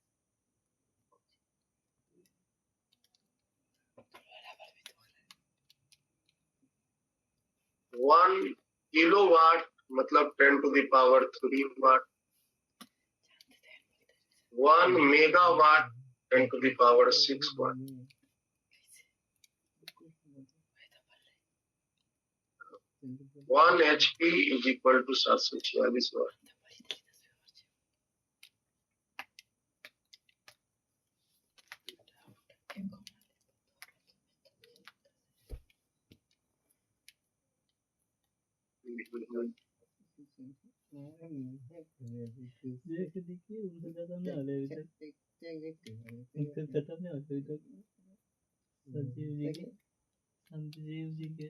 वन किलोवाट मतलब 10⁻3 watt. 1 megawatt 10⁻6 watt. One HP is equal to 746 watt. देखिए उनसे ज्यादा नहीं हाले अभी तक, उनसे ज्यादा नहीं हाले अभी तक। संजीव जी के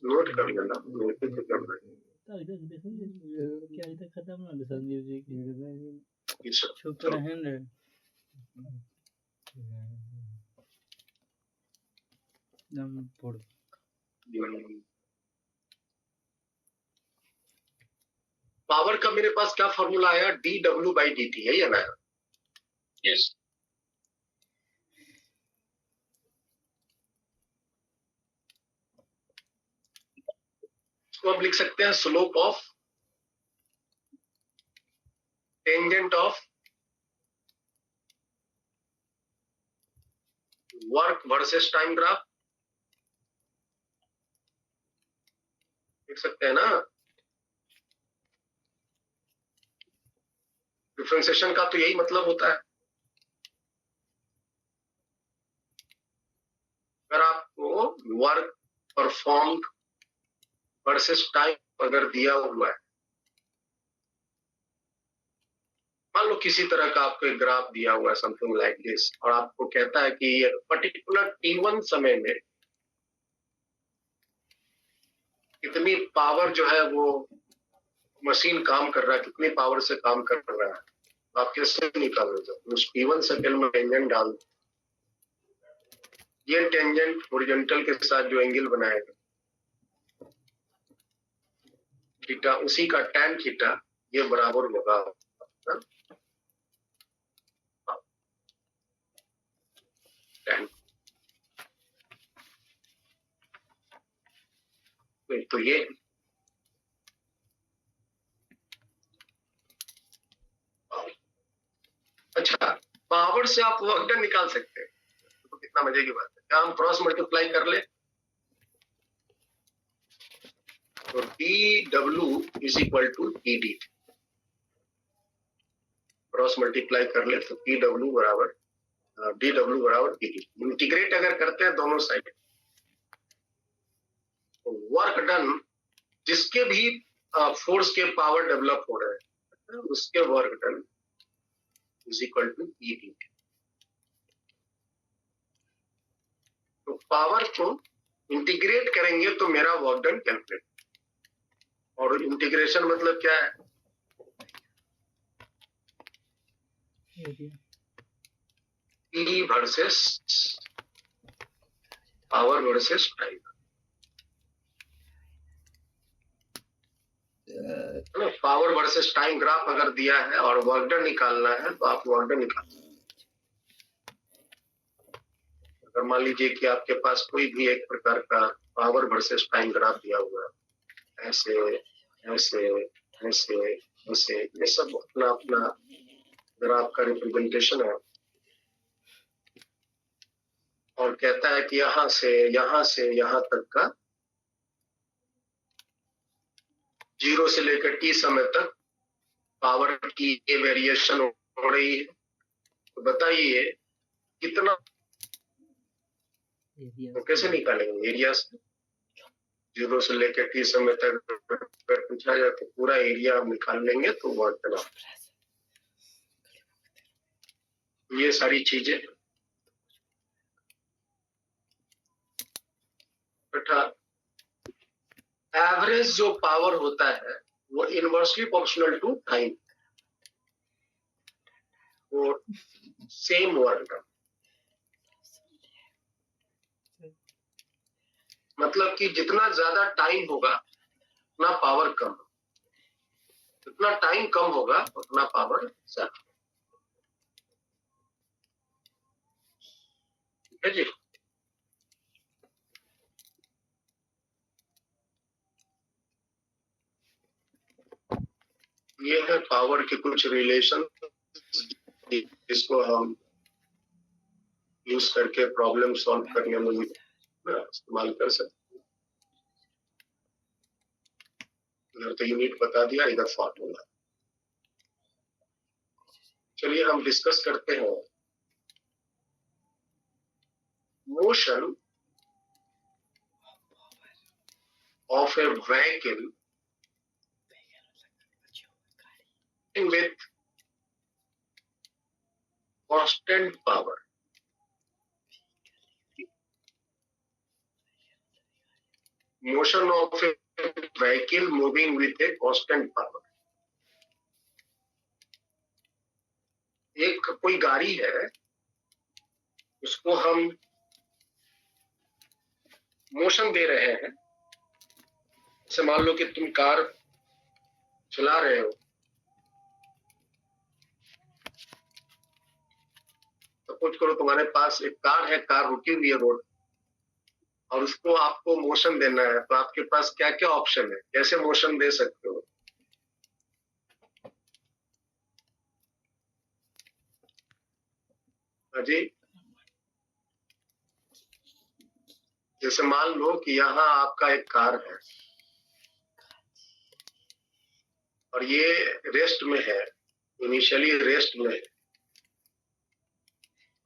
नोट कर लेना, नोट कर लेना। तक देखो क्या अभी तक खत्म ना हो संजीव जी की। ये सब चुप रहें रे। दम फोड़। पावर का मेरे पास क्या फॉर्मूला आया? dW/dt है या ना? यस। इसको आप लिख सकते हैं slope of tangent of work versus time graph, लिख सकते हैं ना। डिफरेंशिएशन का तो यही मतलब होता है। अगर आपको वर्क परफॉर्म वर्सेस टाइम अगर दिया हुआ है, मान लो किसी तरह का आपको एक ग्राफ दिया हुआ है समथिंग लाइक दिस, और आपको कहता है कि ये पर्टिकुलर T1 समय में कितनी पावर जो है वो मशीन काम कर रहा है, कितनी पावर से काम कर रहा है, तो आप कैसे निकालोगे? उस T1 सेकंड में टेंजेंट डाल दो, ये टेंजेंट हॉरिजॉन्टल के साथ जो एंगल बनाएगा थीटा, उसी का tan थीटा ये बराबर होगा tan। तो ये अच्छा, पावर से आप वर्क डन निकाल सकते हैं, तो कितना मजे की बात है। क्या हम क्रॉस मल्टीप्लाई कर ले? तो dw is equal to dd, cross multiply कर ले तो dw बराबर dd। इंटीग्रेट अगर करते हैं दोनों साइड, तो वर्क डन जिसके भी फोर्स के पावर डेवलप हो रहे हैं उसके work done is equal to dd। तो पावर को इंटीग्रेट करेंगे तो मेरा वर्क डन कैलकुलेट, और इंटीग्रेशन मतलब क्या है? E versus power versus time. Power versus time graph अगर दिया है और वर्क डन निकालना है तो आप वर्क डन निकाल। अगर मान लीजिए कि आपके पास कोई भी एक प्रकार का पावर वर्सेस टाइम ग्राफ दिया हुआ है, ऐसे ऐसे ऐसे ऐसे, ये सब अपना अपना ग्राफ का रिप्रेजेंटेशन है, और कहता है कि यहाँ से यहाँ तक का 0 से लेकर t समय तक पावर की ये वेरिएशन हो रही है। तो बताइए कितना, तो कैसे निकालेंगे? एरिया से 0 से लेकर t समय तक अगर पूछा जाए तो पूरा एरिया हम निकाल लेंगे तो वर्क डन। ये सारी चीजें एवरेज जो पावर होता है वो इनवर्सली प्रोपोर्शनल टू टाइम, और सेम वर्क। मतलब कि जितना ज्यादा टाइम होगा उतना पावर कम, जितना टाइम कम होगा उतना पावर ज्यादा। ठीक है जी। ये है पावर के कुछ रिलेशन जिसको हम यूज करके प्रॉब्लम सॉल्व करने में इस्तेमाल कर सकते हैं। इधर तो यूनिट बता दिया, इधर फॉर्मूला। चलिए हम डिस्कस करते हैं motion of A vehicle with constant power। Motion of a vehicle moving with a constant power। एक कोई गाड़ी है, उसको हम मोशन दे रहे हैं। जैसे मान लो कि तुम कार चला रहे हो, सपोज करो तुम्हारे पास एक कार है, कार रुकी हुई है रोड, और उसको आपको मोशन देना है, तो आपके पास क्या क्या ऑप्शन है, कैसे मोशन दे सकते हो? हाँ जी, जैसे मान लो कि यहाँ आपका एक कार है और ये रेस्ट में है, इनिशियली रेस्ट में है,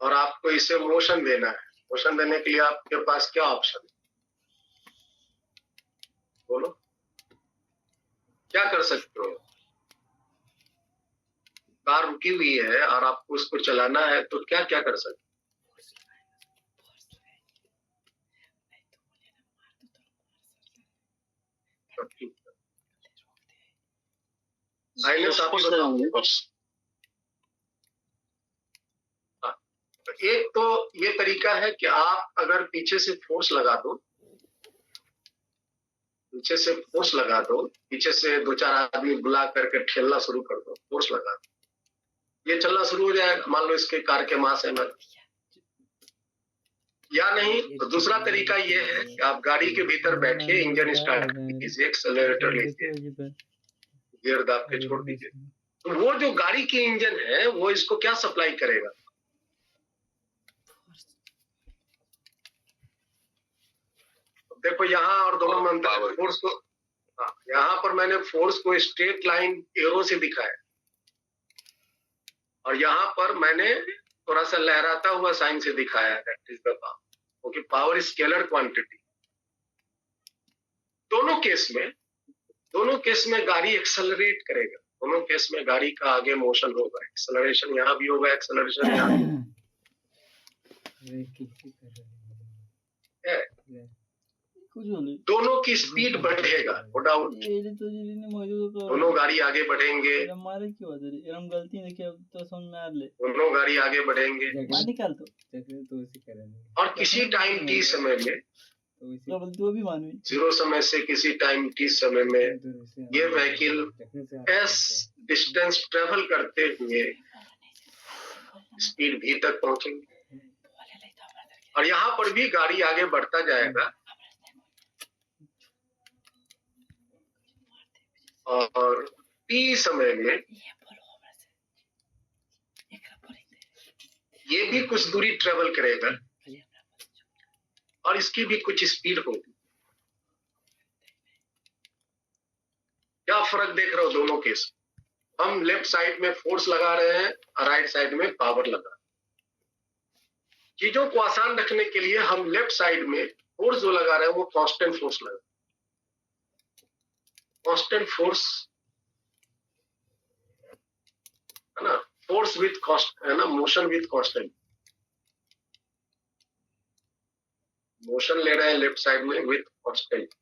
और आपको इसे मोशन देना है। मोशन देने के लिए आपके पास क्या ऑप्शन है, बोलो, क्या कर सकते हो? कार रुकी हुई है और आपको उसको चलाना है, तो क्या क्या कर सकते हो? ठीक है। साइलेंस आप Force लगाऊंगे बस। एक तो ये तरीका है कि आप अगर पीछे से फोर्स लगा दो, पीछे से फोर्स लगा दो, पीछे से 2-4 आदमी बुला करके ठेलना शुरू कर दो, फोर्स लगा दो, ये चलना शुरू हो जाएगा। मान लो इसके कार के मास है मत, या नहीं तो दूसरा तरीका ये है कि आप गाड़ी के भीतर बैठिए, इंजन स्टार्ट कीजिए, एक्सेलरेटर लीजिए, गियर दाब के छोड़ दीजिए, तो वो जो गाड़ी की इंजन है वो इसको क्या सप्लाई करेगा? देखो यहाँ और दोनों में अंतर है। फोर्स को, यहाँ पर मैंने फोर्स को स्ट्रेट लाइन एरो से दिखाया, और यहाँ पर मैंने थोड़ा सा लहराता हुआ साइन से दिखाया है, दैट इज द पावर, क्योंकि पावर स्केलर क्वांटिटी। दोनों केस में गाड़ी एक्सेलरेट करेगा, दोनों केस में गाड़ी का आगे मोशन होगा, एक्सेलरेशन यहाँ भी होगा, एक्सेलरेशन यहाँ भी होगा। दोनों की स्पीड बढ़ेगा, नो डाउट, दोनों गाड़ी आगे बढ़ेंगे, दोनों गाड़ी आगे बढ़ेंगे, और किसी टाइम टी समय में, 0 समय से किसी टाइम टी समय में ये व्हीकल एस डिस्टेंस ट्रेवल करते हुए स्पीड भी तक पहुंचेंगे, और यहाँ पर भी गाड़ी आगे बढ़ता जाएगा, और टी समय में ये भी कुछ दूरी ट्रेवल करेगा और इसकी भी कुछ स्पीड होगी। क्या फर्क देख रहे हो दोनों केस? हम लेफ्ट साइड में फोर्स लगा रहे हैं और राइट साइड में पावर लगा रहे हैं। चीजों को आसान रखने के लिए हम लेफ्ट साइड में फोर्स जो लगा रहे हैं वो कांस्टेंट फोर्स लगा, कांस्टेंट फोर्स है ना, फोर्स विथ कॉस्ट है ना, मोशन विथ कांस्टेंट, मोशन ले रहे हैं लेफ्ट साइड में विथ कांस्टेंट।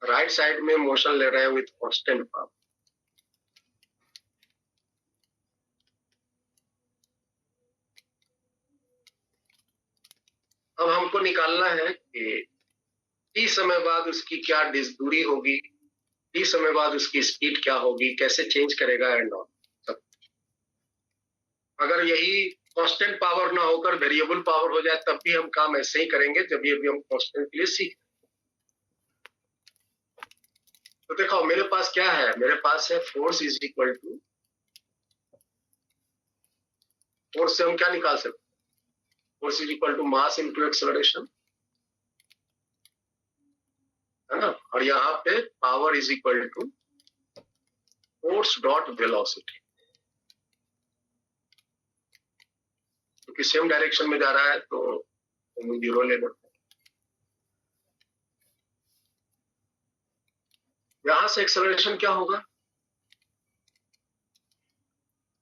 राइट साइड में मोशन ले रहे हैं विथ कांस्टेंट पावर। अब हमको निकालना है कि टी समय बाद उसकी क्या दूरी होगी, टी समय बाद उसकी स्पीड क्या होगी, कैसे चेंज करेगा एंड ऑल सब। अगर यही कांस्टेंट पावर ना होकर वेरिएबल पावर हो जाए तब भी हम काम ऐसे ही करेंगे, जब ये भी हम कांस्टेंट के लिए सीख। तो देखो मेरे पास क्या है, मेरे पास है force is equal to, force से हम क्या निकाल सकते, force is equal to mass into acceleration, है ना, और यहाँ पे power is equal to force dot velocity, क्योंकि सेम डायरेक्शन में जा रहा है तो हम 0 ले लेते हैं। यहां से एक्सेलरेशन क्या होगा,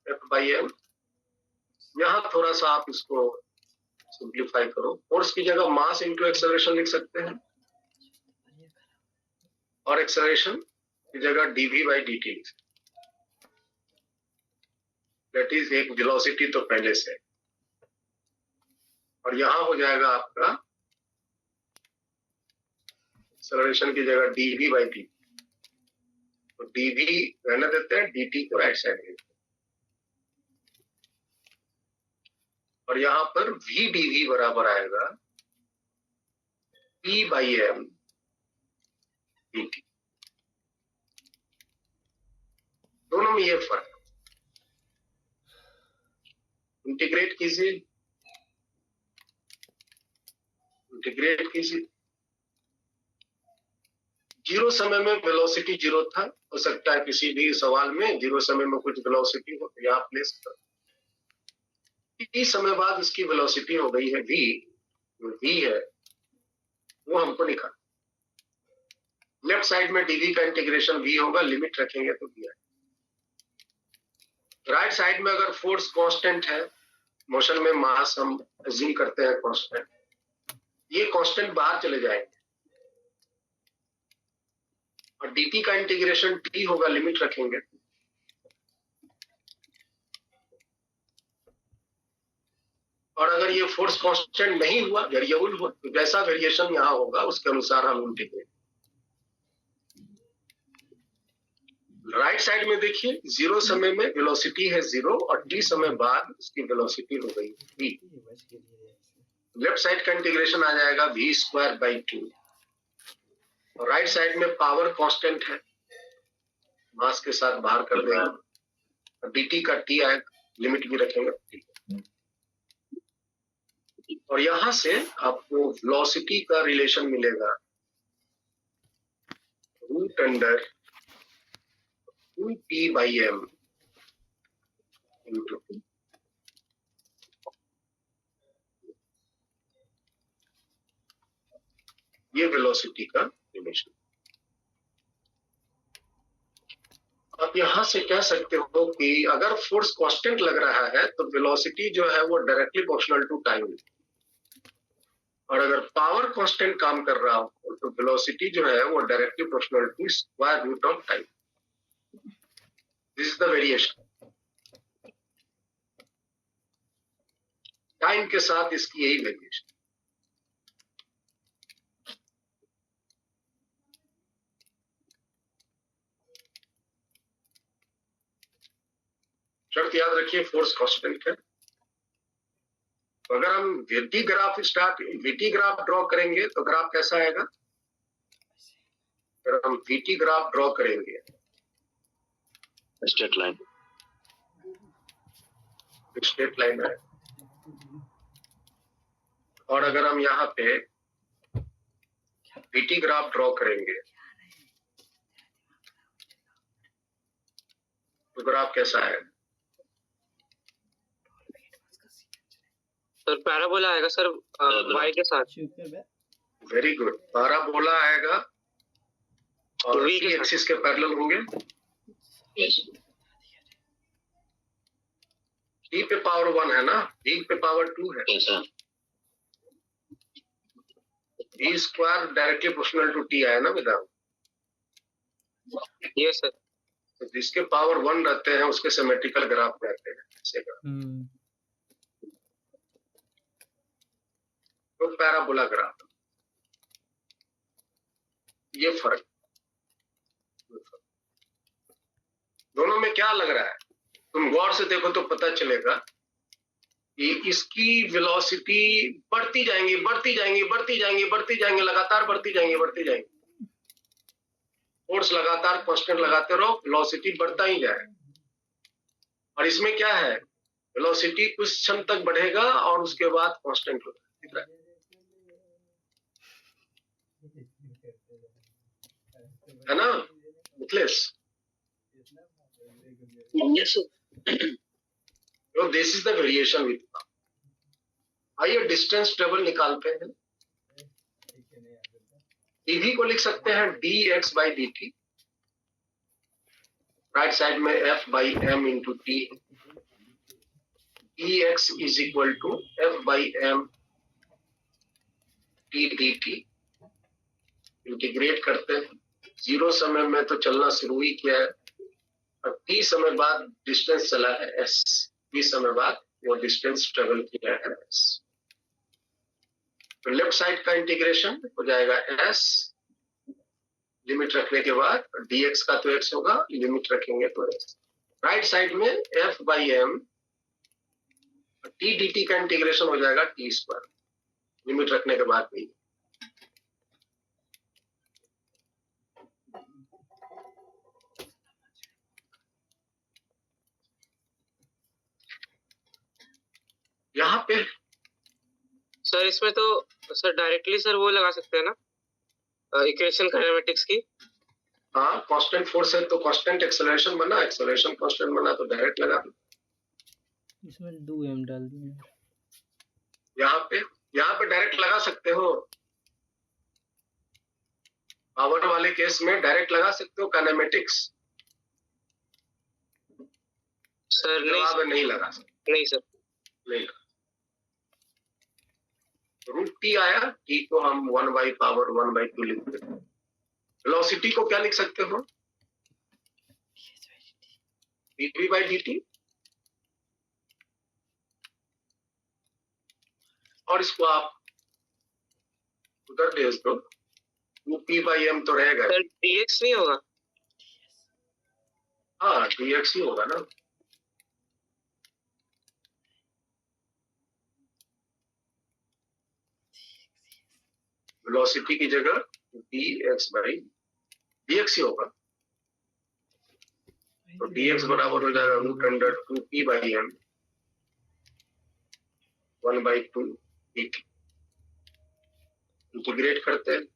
F/m। यहां थोड़ा सा आप इसको सिंप्लीफाई करो, फोर्स की जगह मास इनटू एक्सेलरेशन लिख सकते हैं, और एक्सेलरेशन की जगह dv/dt लिख सकते हैं, दैट इज एक वेलोसिटी तो पहले से, और यहां हो जाएगा आपका एक्सेलरेशन की जगह dv/dt, तो dv रहने देते हैं, dt को राइट साइड में। और यहाँ पर v dv बराबर आएगा p बाई m dt। दोनों में ये फर्क, इंटीग्रेट कीजिए, इंटीग्रेट कीजिए। जीरो समय में वेलोसिटी जीरो था, हो सकता है किसी भी सवाल में जीरो समय में कुछ वेलोसिटी हो, तो यहाँ प्लेस कर। टी समय बाद इसकी वेलोसिटी हो गई है v, v है वो हमको निकाल। लेफ्ट साइड में dv का इंटीग्रेशन v होगा, लिमिट रखेंगे तो v आएगा। राइट साइड में अगर फोर्स कांस्टेंट है, मोशन में मास हम अज्यूम करते हैं कांस्टेंट, ये कांस्टेंट बाहर चले जाएंगे और dt का इंटीग्रेशन t होगा, लिमिट रखेंगे। और अगर ये फोर्स कांस्टेंट नहीं हुआ, वेरिएबल हुआ, तो जैसा वेरिएशन यहाँ होगा उसके अनुसार हम इंटीग्रेट। राइट साइड में देखिए, जीरो समय में वेलोसिटी है जीरो और t समय बाद उसकी वेलोसिटी हो गई v। लेफ्ट साइड का इंटीग्रेशन आ जाएगा v स्क्वायर बाई 2। और राइट साइड में पावर कांस्टेंट है, मास के साथ बाहर कर देंगे और dt का t आएगा, लिमिट भी रखेंगे। और यहां से आपको वेलोसिटी का रिलेशन मिलेगा root under 2p by m into t। ये वेलोसिटी का रिलेशन। आप यहां से कह सकते हो कि अगर फोर्स कांस्टेंट लग रहा है तो वेलोसिटी जो है वो डायरेक्टली प्रोपोर्शनल टू टाइम, और अगर पावर कांस्टेंट काम कर रहा हो तो वेलोसिटी जो है वो directly proportional to square root of time. This is the variation. Time के साथ इसकी यही वेरिएशन। शर्त याद रखिए, फोर्स कांस्टेंट है। तो अगर हम वीटी ग्राफ ड्रॉ करेंगे तो ग्राफ कैसा आएगा? अगर हम वीटी ग्राफ ड्रॉ करेंगे, स्ट्रेट लाइन, स्ट्रेट लाइन है। और अगर हम यहाँ पे वीटी ग्राफ ड्रॉ करेंगे तो ग्राफ कैसा आएगा? सर पैराबोला आएगा सर, y के साथ। वेरी गुड, पैराबोला आएगा और V के एक्सिस के पैरेलल होंगे। t पे पावर 1 है ना, v पे पावर 2 है। v square directly proportional to t आया ना बेटा। Yes sir. तो जिसके पावर 1 रहते हैं उसके सिमेट्रिकल ग्राफ रहते हैं, ऐसे ग्राफ तो पैराबोला ग्राफ। ये फर्क, दोनों में क्या लग रहा है? तुम गौर से देखो तो पता चलेगा कि इसकी वेलोसिटी बढ़ती जाएंगी, बढ़ती जाएंगी, बढ़ती जाएंगी, बढ़ती जाएंगी, लगातार बढ़ती जाएंगी, बढ़ती जाएंगी। फोर्स लगातार कांस्टेंट लगाते रहो, वेलोसिटी बढ़ता ही जाएगा। और इसमें क्या है, वेलोसिटी कुछ क्षण तक बढ़ेगा और उसके बाद कांस्टेंट होगा, दिख रहा है? है ना Mithilesh? yes sir. So this is the variation with now. आइए डिस्टेंस ट्रेवल निकालते हैं। dv को लिख सकते हैं dx by dt, right side में f by m into t। dx is equal to f by m t dt। Integrate करते हैं। जीरो समय में तो चलना शुरू ही किया है और t समय बाद डिस्टेंस चला है s, t समय बाद वो डिस्टेंस ट्रेवल किया है s। तो लेफ्ट साइड का इंटीग्रेशन हो जाएगा s, लिमिट रखने के बाद dx का तो x होगा, लिमिट रखेंगे तो s। राइट साइड में f by m T D T का इंटीग्रेशन हो जाएगा टी स्क्वायर, लिमिट रखने के बाद भी। यहाँ पे सर इसमें तो सर डायरेक्टली सर वो लगा सकते हैं ना इक्वेशन काइनेमेटिक्स की। हाँ, कांस्टेंट फोर्स है तो कांस्टेंट एक्सेलरेशन बना, एक्सेलरेशन कांस्टेंट बना तो डायरेक्ट लगा दो। इसमें 2m डाल दिए। यहाँ पे डायरेक्ट लगा सकते हो, पावर वाले केस में डायरेक्ट लगा सकते हो काइनेमेटिक्स। सर नहीं लगा सकते। नहीं सर नहीं। रूट टी आया, टी को हम 1/(1/2) लिख देते हैं। वेलोसिटी को क्या लिख सकते हो? dv/dt। और इसको आप उधर भेज दो, 2p/m तो रहेगा। सर dx नहीं होगा? हाँ, dx ही होगा ना। वेलोसिटी की जगह dx ही होगा, तो dx बराबर हो जाएगा √2p/m 1/2 dt। इंटीग्रेट करते हैं,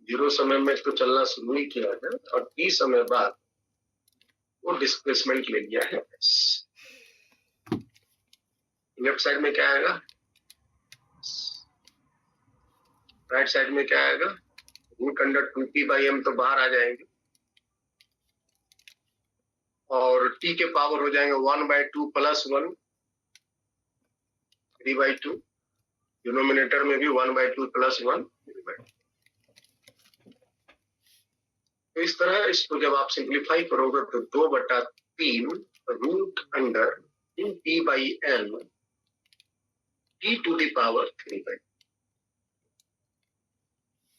0 समय में तो चलना शुरू ही किया है और t समय बाद वो डिस्प्लेसमेंट ले लिया है। लेफ्ट साइड में क्या आएगा, राइट साइड में क्या आएगा, √2p/m तो बाहर आ जाएंगे और t के पावर हो जाएंगे 1/2 + 1 3/2। डिनोमिनेटर में भी 1/2 + 1 3/2। तो इस तरह इसको जब आप सिंप्लीफाई करोगे तो 2/3 √2p/n t⁻3/।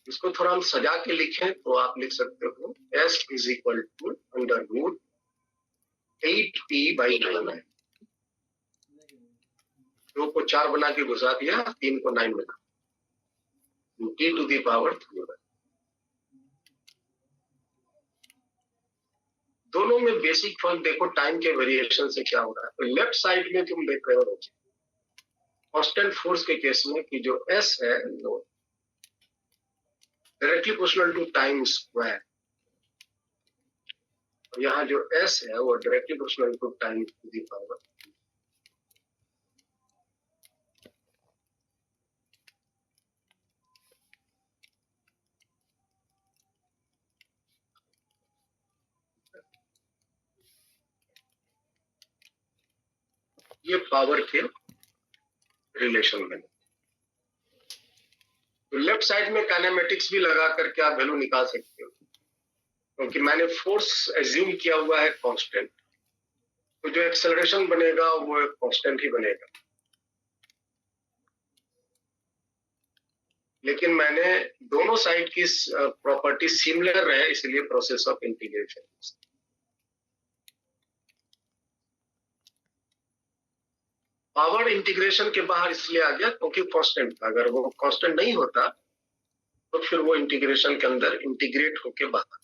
इसको थोड़ा हम सजा के लिखें तो आप लिख सकते हो s = √8p/9। 2 को 4 बना के घुसा दिया, 3 को 9 बना, t⁻3/। दोनों में बेसिक फर्क देखो टाइम के वेरिएशन से क्या हो रहा है। तो लेफ्ट साइड में तुम देख रहे हो कांस्टेंट फोर्स के केस में कि जो s है वो directly proportional to time square, यहाँ जो s है वो directly proportional to time to the power. ये पावर के रिलेशन में। तो लेफ्ट साइड में काइनेमेटिक्स भी लगा करके आप वैल्यू निकाल सकते हो, क्योंकि मैंने फोर्स एज्यूम किया हुआ है कांस्टेंट, तो जो एक्सेलरेशन बनेगा वो कांस्टेंट ही बनेगा। लेकिन मैंने दोनों साइड की प्रॉपर्टी सिमिलर रहे, इसलिए process of integration. Power integration के बाहर इसलिए आ गया क्योंकि कांस्टेंट था, अगर वो कांस्टेंट नहीं होता तो फिर वो इंटीग्रेशन के अंदर इंटीग्रेट होके बाहर।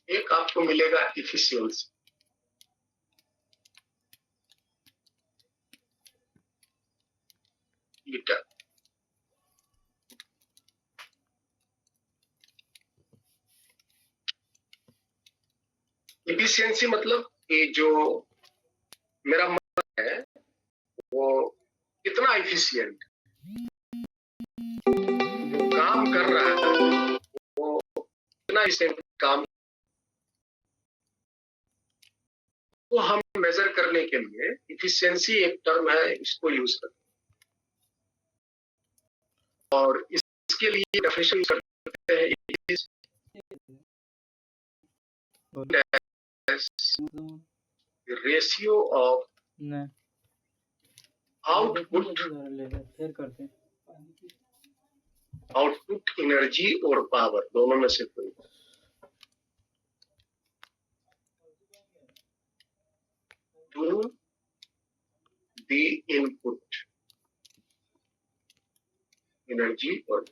एक आपको मिलेगा इफिशियंसी, बीटा। इफिशियंसी मतलब कि जो मेरा मन है वो कितना इफिशियंट, जो काम कर रहा है वो कितना इफिशियंट काम, तो हम मेजर करने के लिए इफिशियंसी एक टर्म है, इसको यूज करते हैं और इसके लिए डेफिनेशन करते हैं रेशियो ऑफ आउटपुट फिर करते हैं। आउटपुट एनर्जी और पावर दोनों में से कोई टू द इनपुट एनर्जी और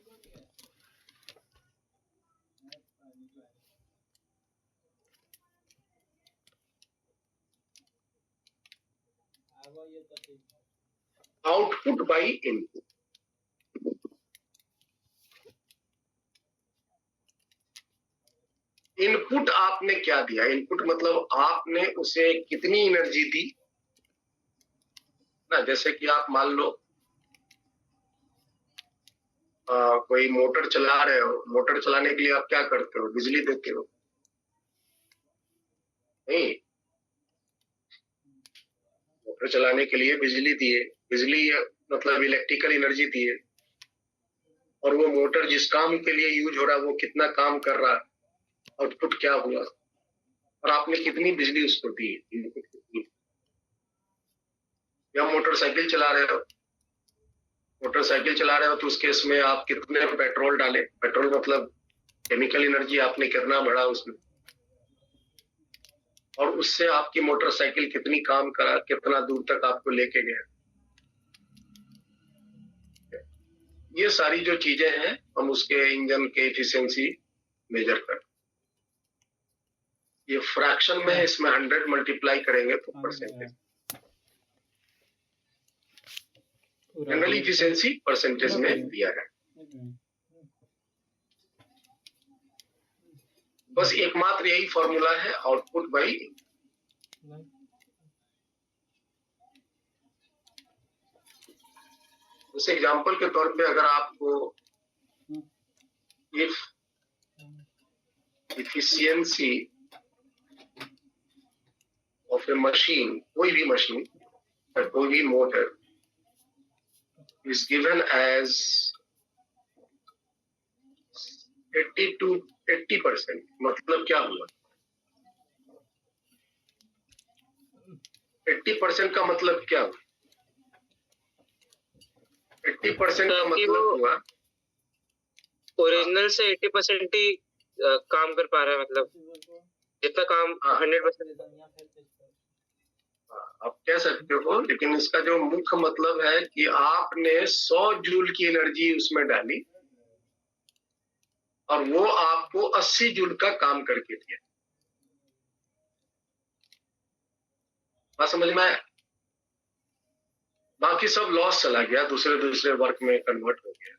आउटपुट बाई इनपुट। इनपुट आपने क्या दिया? इनपुट मतलब आपने उसे कितनी एनर्जी दी ना। जैसे कि आप मान लो कोई मोटर चला रहे हो, मोटर चलाने के लिए आप क्या करते हो? बिजली देते हो नहीं? मोटर चलाने के लिए बिजली दिए, बिजली मतलब इलेक्ट्रिकल एनर्जी दिए, और वो मोटर जिस काम के लिए यूज हो रहा है वो कितना काम कर रहा है, आउटपुट क्या हुआ, और आपने कितनी बिजली उसको दी, इनपुट कितनी। या मोटरसाइकिल चला रहे हो, मोटरसाइकिल चला रहे हो तो उस केस में आप कितने पेट्रोल डाले, पेट्रोल मतलब केमिकल एनर्जी आपने कितना बढ़ा उसमें, और उससे आपकी मोटरसाइकिल कितनी काम करा, कितना दूर तक आपको लेके गया। ये सारी जो चीजें हैं हम उसके इंजन के एफिशिएंसी मेजर कर। ये फ्रैक्शन में है, इसमें 100 मल्टीप्लाई करेंगे तो परसेंटेज, जनरल एफिशिएंसी परसेंटेज में दिया है। बस एकमात्र यही फॉर्मूला है, आउटपुट बाई। उस एग्जांपल के तौर पे अगर आपको if efficiency of a machine, कोई भी मशीन या कोई भी motor is given as 80 to 80%, मतलब क्या हुआ? 80% का मतलब क्या हुआ? 80% का मतलब हुआ ओरिजिनल से 80% ही काम कर पा रहा है, मतलब जितना काम 100%। आप कह सकते हो, लेकिन इसका जो मुख्य मतलब है कि आपने 100 जूल की एनर्जी उसमें डाली और वो आपको 80 जूल का काम करके दिया। बात समझ में आया? बाकी सब लॉस चला गया, दूसरे वर्क में कन्वर्ट हो गया।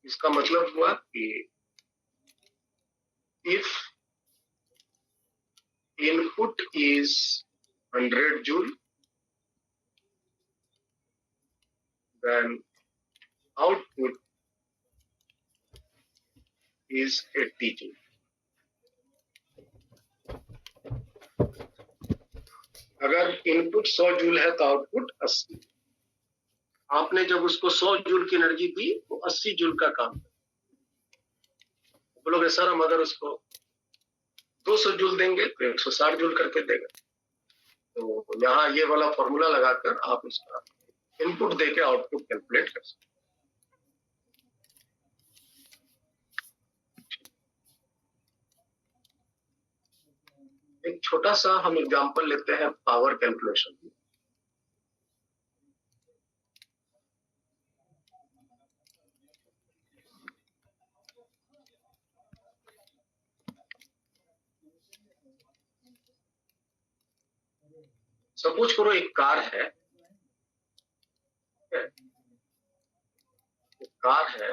इसका मतलब हुआ कि if input is 100 joule then output is 80 joule. अगर इनपुट 100 जूल है तो आउटपुट 80। आपने जब उसको 100 जूल की एनर्जी दी तो 80 जूल का काम। बोलोगे सर हम अगर उसको 200 जूल देंगे तो 160 जूल करके देगा। तो यहाँ ये वाला फॉर्मूला लगाकर आप उसका इनपुट देके आउटपुट कैलकुलेट कर सकते। एक छोटा सा हम एग्जांपल लेते हैं पावर कैलकुलेशन। सपोज करो एक कार है, एक कार है,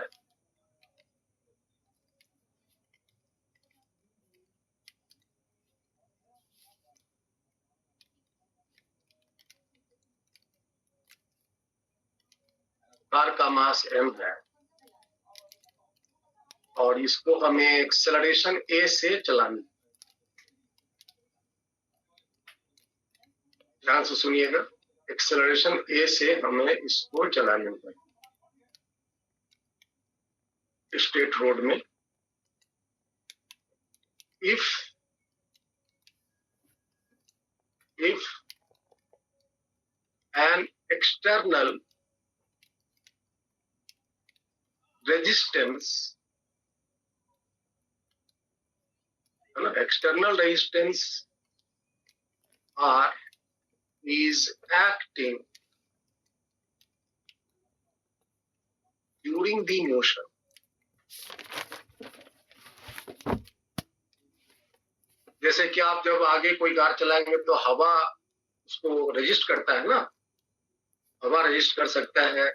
कार का मास m है और इसको हमें एक्सेलरेशन a से चलानी। ध्यान से सुनिएगा, एक्सेलरेशन a से हमें इसको चलानी है स्ट्रेट रोड में। इफ an external रेजिस्टेंस है ना, external resistance R is acting during the motion. जैसे कि आप जब आगे कोई कार चलाएंगे तो हवा उसको रेजिस्ट करता है ना, हवा रेजिस्ट कर सकता है,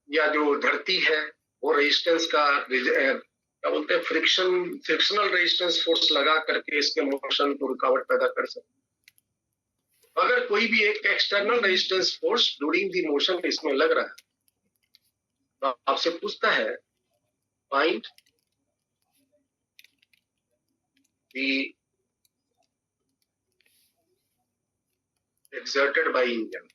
या जो धरती है वो रेजिस्टेंस का क्या बोलते हैं, फ्रिक्शनल रेजिस्टेंस फोर्स लगा करके इसके मोशन को रुकावट पैदा कर सकते हैं। अगर कोई भी एक external resistance force during the motion इसमें लग रहा है तो आपसे पूछता है find the exerted by engine।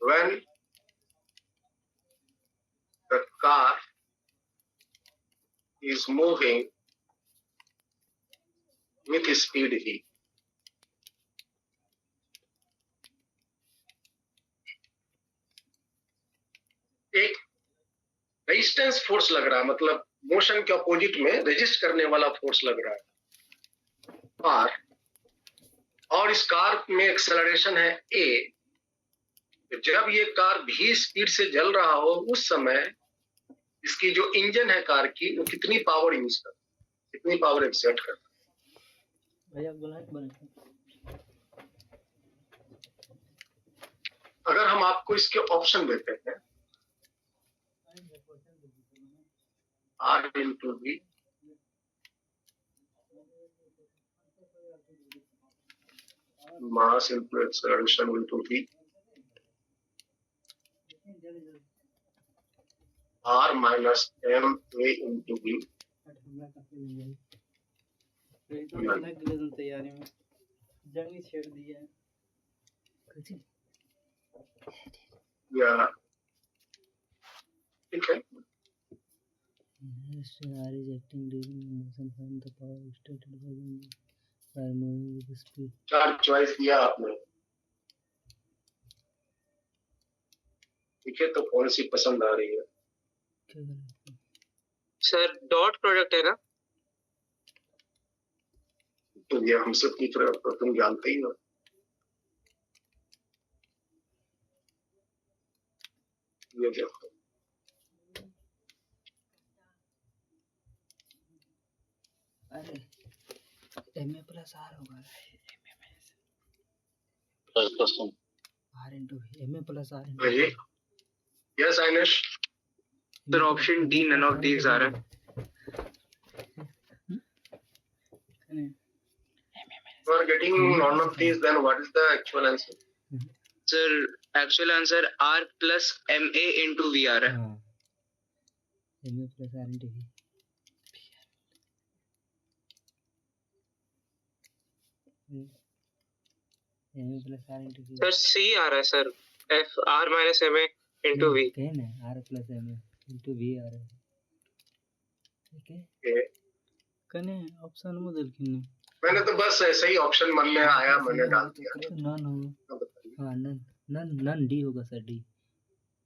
When the car is moving with speed v, एक रेजिस्टेंस फोर्स लग रहा है, मतलब मोशन के अपोजिट में रेजिस्ट करने वाला फोर्स लग रहा है आर, और इस कार में एक्सेलरेशन है ए। जब ये कार भी स्पीड से चल रहा हो उस समय इसकी जो इंजन है कार की वो कितनी पावर यूज कर, कितनी पावर एक्सर्ट कर। अगर हम आपको इसके ऑप्शन देते हैं R into V, mass into acceleration into V, R minus M A into V, तैयारी में जंग छेड़ दिया है। या ठीक है, R is acting during motion from the power exerted by moving with speed। चार चॉइस दिया आपने, ठीक है, तो कौन सी पसंद आ रही है? सर डॉट प्रोडक्ट है ना? तो ये हमसे पूछ रहे हो तो तुम जानते ही हो। ये देखो अरे MA प्लस R होगा, R into MA plus R into g yes Ainesh. Sir option D none of these आ रहा है। You are getting none of these, then what is the actual answer? Sir actual answer R plus MA into V आ रहा है। MA plus R into V। MA plus R into V। Sir C आ रहा है sir, F R minus MA into V। कहीं ना R plus MA into V आ रहा है, ठीक है। Okay. कने ऑप्शन में बदल किन्ने, मैंने तो बस ऐसे ही ऑप्शन मन में आया मैंने डाल दिया। नन हो, हाँ नन नन नन डी होगा सर, डी।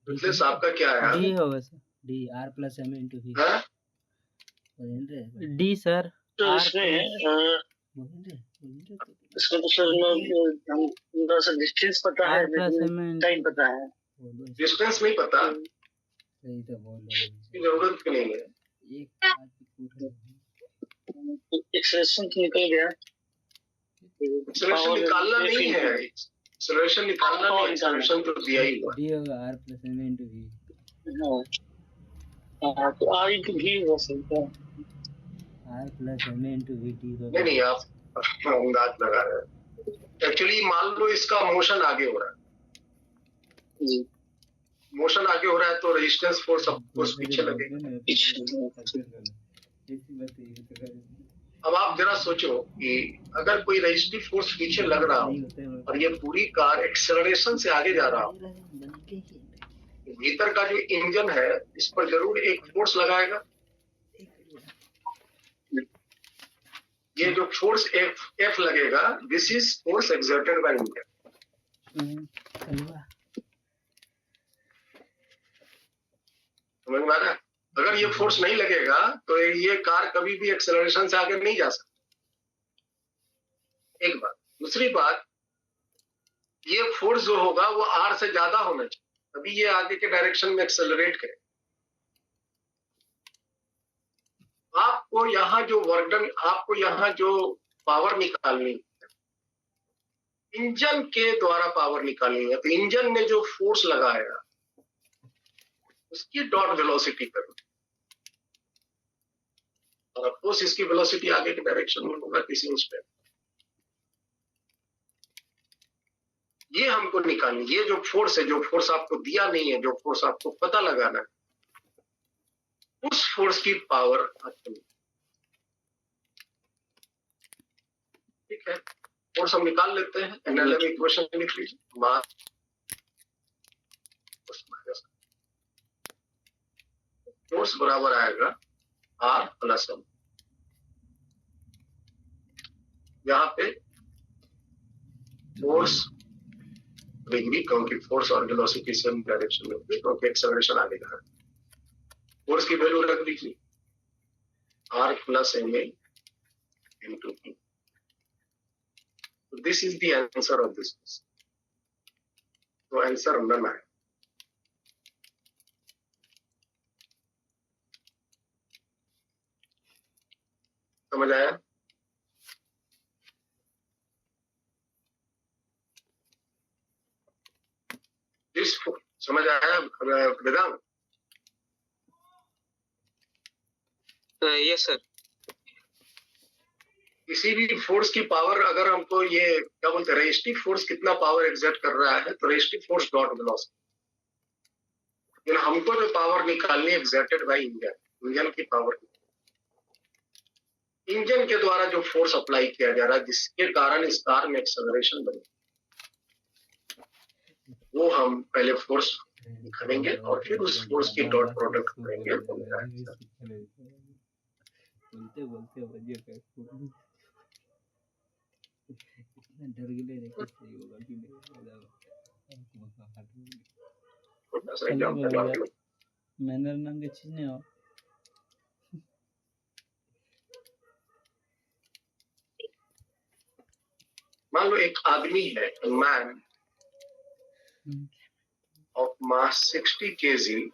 बिजनेस आपका क्या है? डी होगा sir, D R plus MA into V। हाँ? डी सर तो R इसमें इसको तो सर डिस्टेंस पता है, टाइम पता है, डिस्टेंस नहीं पता, सही तो बोल रहे इसकी जरूरत क्यों नहीं है? एक बात पूछ एक्सेलेरेशन तो निकल गया, एक्सेलरेशन निकालना नहीं है, एक्सेलरेशन निकालना नहीं, एक्सेलरेशन तो दिया ही हुआ। डी होगा R plus MA into V। हाँ तो R into V हो सकता है। R plus MA into V D होगा। नहीं नहीं, आप अंदाज लगा रहे हैं। एक्चुअली मान लो इसका मोशन आगे हो रहा है जी, मोशन आगे हो रहा है तो रेजिस्टेंस फोर्स ऑफ कोर्स पीछे लगेगा। अब आप जरा सोचो कि अगर कोई रेजिस्टिव फोर्स पीछे लग रहा हो और ये पूरी कार एक्सेलरेशन से आगे जा रहा हो, भीतर का जो इंजन है इस पर जरूर एक फोर्स लगाएगा। ये जो फोर्स एफ लगेगा, this is force exerted by India. समझ में आ रहा है? अगर ये फोर्स नहीं लगेगा तो ये कार कभी भी एक्सेलरेशन से आगे नहीं जा सकती। एक बात। दूसरी बात, ये फोर्स जो होगा वो आर से ज्यादा होना चाहिए, तभी ये आगे के डायरेक्शन में एक्सेलरेट करे। आपको यहाँ जो वर्क डन, आपको यहाँ जो पावर निकालनी है, इंजन के द्वारा पावर निकालनी है, तो इंजन ने जो फोर्स लगाया उसकी डॉट वेलोसिटी करनी, और अफकोर्स इसकी वेलोसिटी आगे के डायरेक्शन में होगा किसी इंस्टेंट। ये हमको निकालनी, ये जो फोर्स है, जो फोर्स आपको दिया नहीं है, जो फोर्स आपको पता लगाना है, उस फोर्स की पावर आपको, ठीक है। फोर्स हम निकाल लेते हैं, एनएलएम इक्वेशन लिख लीजिए, मास फोर्स बराबर आएगा आर प्लस एम। यहाँ पे फोर्स डिग्री, क्योंकि फोर्स और वेलोसिटी सेम डायरेक्शन में होगी, क्योंकि एक्सेलरेशन आगे का है। फोर्स की वैल्यू रख दीजिए r plus m a into p. This is the answer of this. तो आंसर नन है। समझ आया? समझ आया वेदांत? Yes sir. किसी भी फोर्स की पावर, अगर हमको ये क्या बोलते हैं, रेस्टिव फोर्स कितना पावर एग्जर्ट कर रहा है, तो रेस्टिव फोर्स डॉट वेलोसिटी। लेकिन हमको जो पावर निकालनी है एग्जर्टेड बाय इंजन, इंजन की पावर, इंजन के द्वारा जो फोर्स अप्लाई किया जा रहा है, जिसके कारण इस कार में एक्सेलरेशन बने, वो हम पहले फोर्स निकालेंगे और फिर उस फोर्स की डॉट प्रोडक्ट करेंगे। बोलते वजह का इतना डर गए रे कि सही होगा कि नहीं होगा। मैंने नाम के चीज नहीं हो। मान लो एक आदमी है, man of mass 60 kg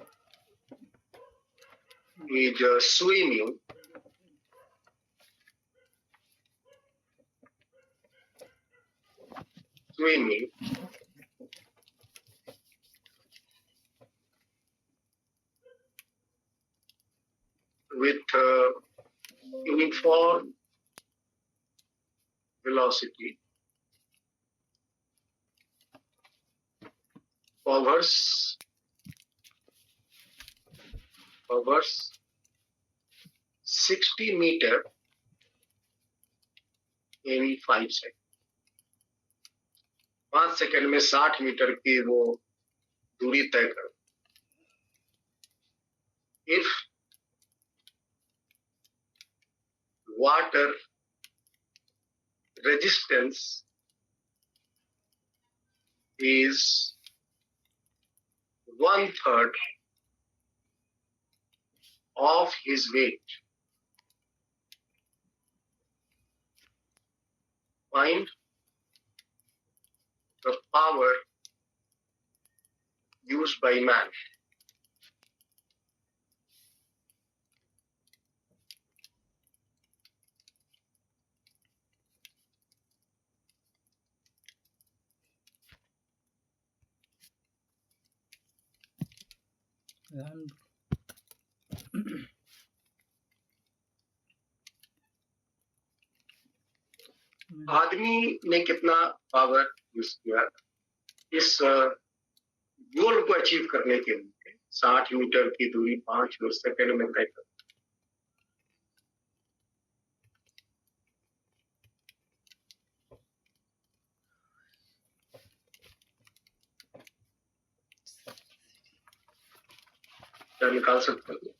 is swimming with uniform velocity covers 60 meter in 5 seconds। 5 second में 60 मीटर की वो दूरी तय कर। If water resistance is 1/3 of his weight, find the power used by man। आदमी ने कितना पावर यूज किया इस गोल को अचीव करने के लिए? 60 मीटर की दूरी 5 सेकंड में तय कर। क्या निकाल सकते हैं?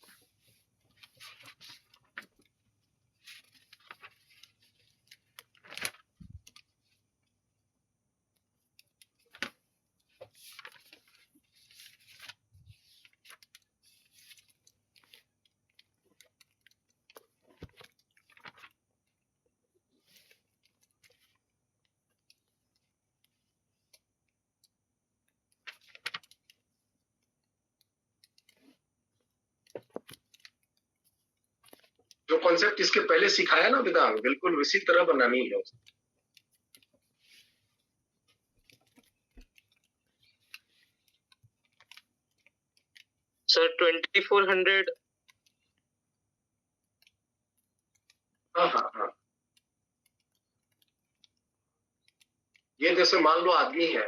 कॉन्सेप्ट इसके पहले सिखाया ना वेदांग, बिल्कुल उसी तरह बनानी है। सर 2400 हाँ हाँ हाँ, ये जैसे मान लो आदमी है,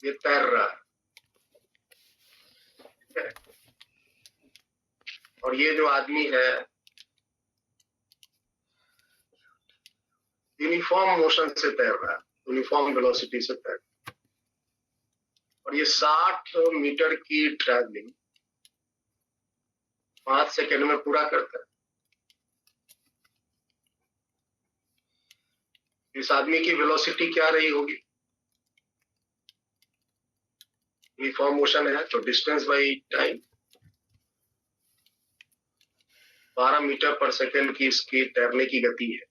ये तैर रहा है, और ये जो आदमी है यूनिफॉर्म मोशन से तैर रहा है, यूनिफॉर्म वेलोसिटी से तैर रहा है, और ये 60 मीटर की ट्रैवलिंग 5 सेकंड में पूरा करता है। इस आदमी की वेलोसिटी क्या रही होगी? यूनिफॉर्म मोशन है तो डिस्टेंस बाई टाइम, 12 मीटर पर सेकंड की इसकी तैरने की गति है।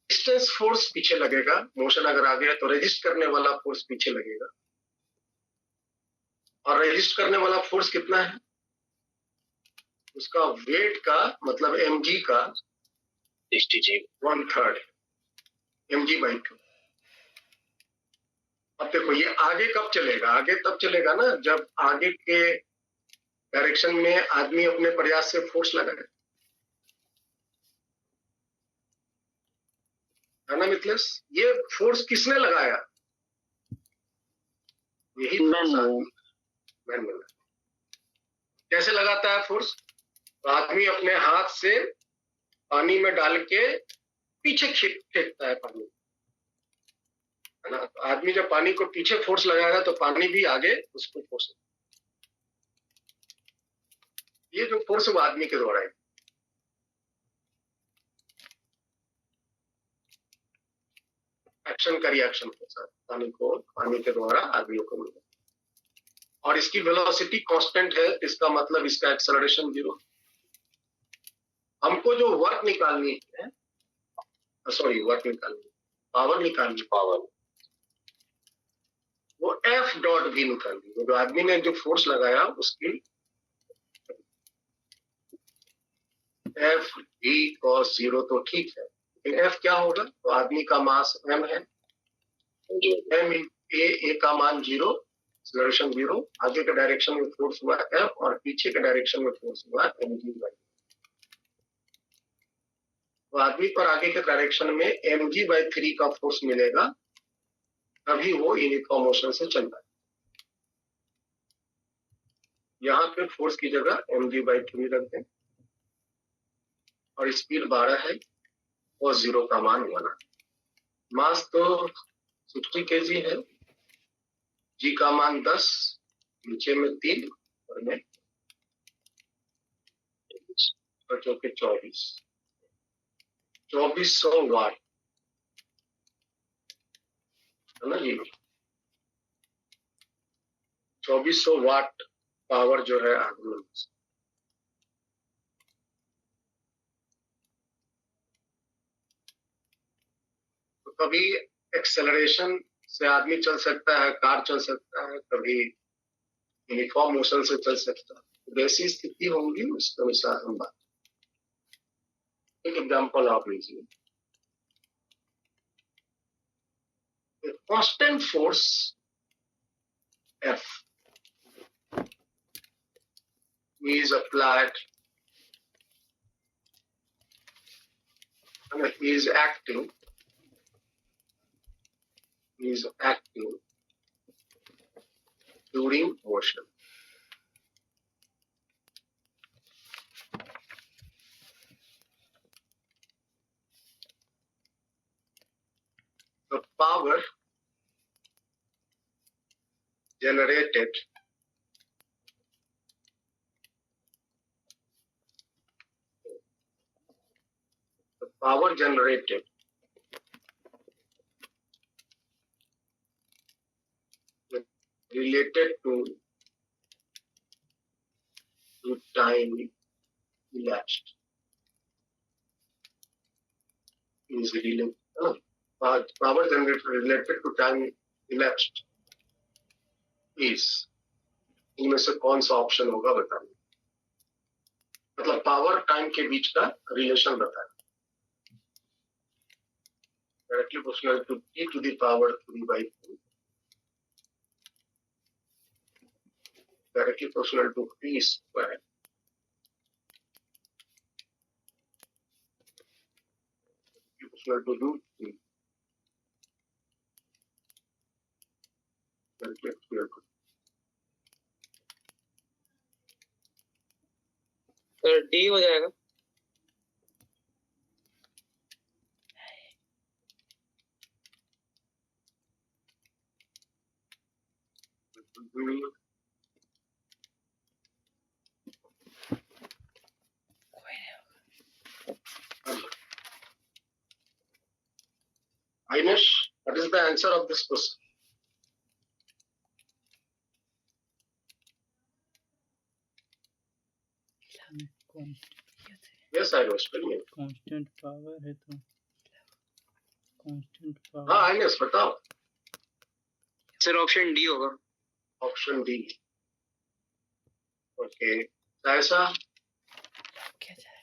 रेजिस्टेंस फोर्स पीछे लगेगा, मोशन अगर आगे है तो रेजिस्ट करने वाला फोर्स पीछे लगेगा, और रेजिस्ट करने वाला फोर्स कितना है? उसका वेट का मतलब mg का 1/3 mg/2। अब देखो ये आगे कब चलेगा? आगे तब चलेगा ना जब आगे के डायरेक्शन में आदमी अपने प्रयास से फोर्स लगाए, है ना मिथलेश? ये फोर्स किसने लगाया? यही फोर्स मैन लगा। कैसे लगाता है फोर्स? तो आदमी अपने हाथ से पानी में डाल के पीछे फेंकता है पानी, है ना? तो आदमी जब पानी को पीछे फोर्स लगाएगा तो पानी भी आगे उसको फोर्स, ये जो फोर्स वो आदमी के द्वारा है। एक्शन का रिएक्शन के साथ पानी के द्वारा आदमियों को मिला, और इसकी वेलोसिटी कांस्टेंट है, इसका मतलब इसका एक्सेलरेशन 0। हमको जो वर्क निकालनी है, पावर निकालनी, वो F डॉट भी निकालनी है। जो आदमी ने जो फोर्स लगाया उसकी F v cos 0 तो ठीक है, लेकिन F क्या होगा? तो आदमी का मास m है, m a का मान 0, एक्सेलरेशन 0, आगे के डायरेक्शन में फोर्स हुआ F और पीछे के डायरेक्शन में फोर्स हुआ mg/। तो आदमी पर आगे के डायरेक्शन में mg/3 का फोर्स मिलेगा, तभी वो यूनिफॉर्म मोशन से चल रहा है। यहाँ पे फोर्स की जगह mg/3 रख दें, और स्पीड 12 है और 0 का मान 1 है। मास तो 60 kg है, जी का मान 10, नीचे में 3 और में 2400 वाट, है ना जी? 2400 वाट पावर जो है आदमी, तो कभी एक्सेलरेशन से आदमी चल सकता है, कार चल सकता है, कभी यूनिफॉर्म मोशन से चल सकता है। जैसी स्थिति होंगी उसके अनुसार हम बात। एक एग्जांपल आप लीजिए, constant force F is applied and is acting during motion. The power generated related to time elapsed is related. Power generated related to time elapsed is, इनमें से कौन सा ऑप्शन होगा बताना, मतलब पावर टाइम के बीच का रिलेशन बताना. Directly proportional to e to the power 3/4, directly proportional to p square, proportional to root 3, directly proportional to. Sir D हो जाएगा. Ainesh, what is the answer of this question? Yes, Ainesh, tell me. Constant power है तो कांस्टेंट हाँ पावर. आइनेश बताओ. सर ऑप्शन डी होगा. Option D. ओके, ऐसा क्या जाए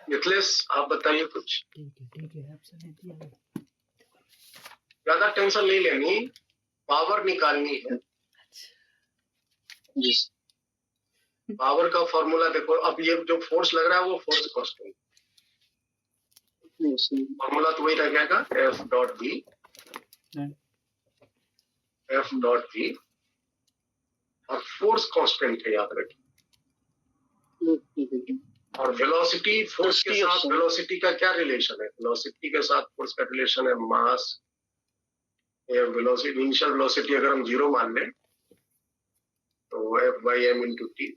मिथलेश आप बताइए कुछ. ठीक है ऑप्शन है दिया. ज्यादा टेंशन नहीं लेनी, पावर निकालनी है. जी. पावर का फॉर्मूला देखो. अब ये जो फोर्स लग रहा है वो फोर्स कांस्टेंट, फॉर्मूला तो वही रह जाएगा F dot V, F dot V, और फोर्स कांस्टेंट है याद रखिए. और वेलोसिटी, फोर्स के साथ वेलोसिटी का क्या रिलेशन है? वेलोसिटी के साथ फोर्स का रिलेशन है मास. वेलोसिटी, इनिशियल वेलोसिटी अगर हम 0 मान लें तो F/m into t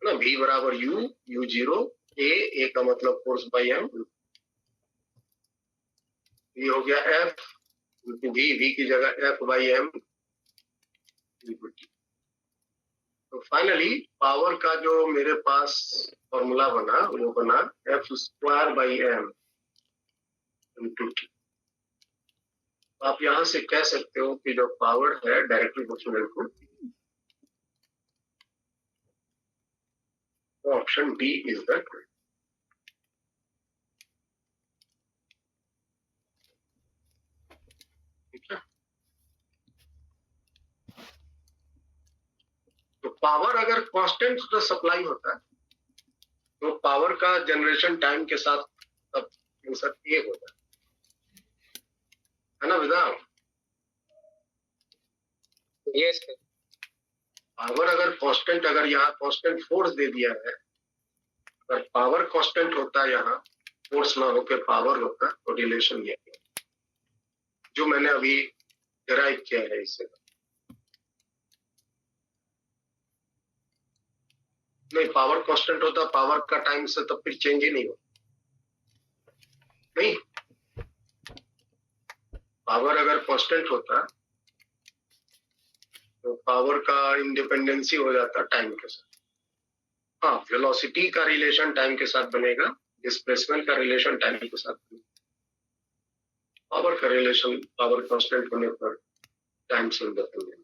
ना, V बराबर U, U0, A का मतलब फोर्स बाई m, ये हो गया F V, V की जगह F/m into t. तो फाइनली पावर का जो मेरे पास फॉर्मूला बना वो बना F²/m into t. आप यहां से कह सकते हो कि जो पावर है directly proportional to, option D is the correct. ठीक है. तो पावर अगर कांस्टेंट सप्लाई होता है तो पावर का जनरेशन टाइम के साथ तब आंसर ये होता है ना विधान. यस. पावर अगर कांस्टेंट, अगर यहाँ कांस्टेंट फोर्स दे दिया है, अगर पावर कांस्टेंट होता है, यहाँ फोर्स ना होकर पावर होता, तो रिलेशन ये है जो मैंने अभी डिराइव किया है इससे. नहीं, पावर कांस्टेंट होता, पावर का टाइम से तब फिर चेंज ही नहीं होता. नहीं, पावर अगर कांस्टेंट होता तो पावर का इंडिपेंडेंसी हो जाता टाइम के साथ. हाँ, वेलोसिटी का रिलेशन टाइम के साथ बनेगा, डिस्प्लेसमेंट का रिलेशन टाइम के साथ बनेगा, पावर का रिलेशन पावर कांस्टेंट होने पर टाइम से बदलेगा.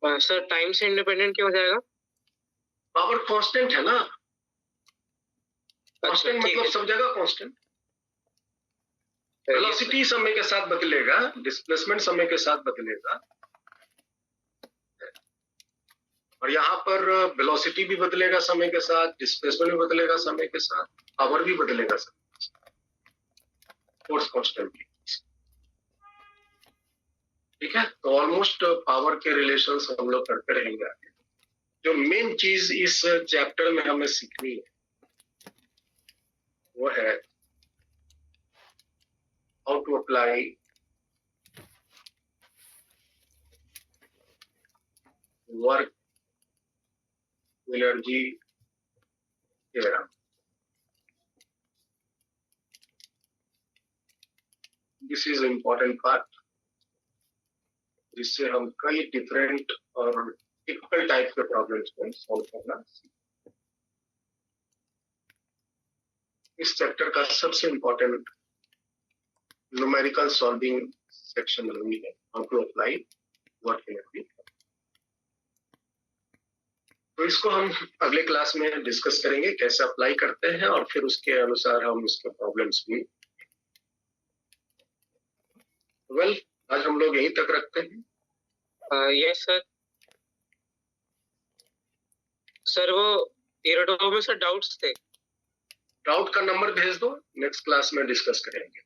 सर टाइम से इंडिपेंडेंट क्यों हो जाएगा? पावर कांस्टेंट है ना. कांस्टेंट ठीक मतलब है. सब जगह कांस्टेंट. वेलोसिटी समय के साथ बदलेगा, डिस्प्लेसमेंट समय के साथ बदलेगा, और यहाँ पर वेलोसिटी भी बदलेगा समय के साथ, डिस्प्लेसमेंट भी बदलेगा समय के साथ, पावर भी बदलेगा समय के साथ. Force constant. ठीक है. तो ऑलमोस्ट पावर के रिलेशंस हम लोग करते रहेंगे आगे. जो मेन चीज इस चैप्टर में हमें सीखनी है वो है how to apply work energy theorem. This is important part जिससे हम कई डिफरेंट और टिपिकल टाइप के प्रॉब्लम्स को सॉल्व करना। इस चैप्टर का सबसे इम्पोर्टेंट न्यूमेरिकल सॉल्विंग सेक्शन वही है, how to apply what can be. तो इसको हम अगले क्लास में डिस्कस करेंगे कैसे अप्लाई करते हैं, और फिर उसके अनुसार हम इसके प्रॉब्लम्स भी। वेल, आज हम लोग यहीं तक रखते हैं। Yes sir. सर वो इरेडो में सर डाउट्स थे। डाउट का नंबर भेज दो, नेक्स्ट क्लास में डिस्कस करेंगे।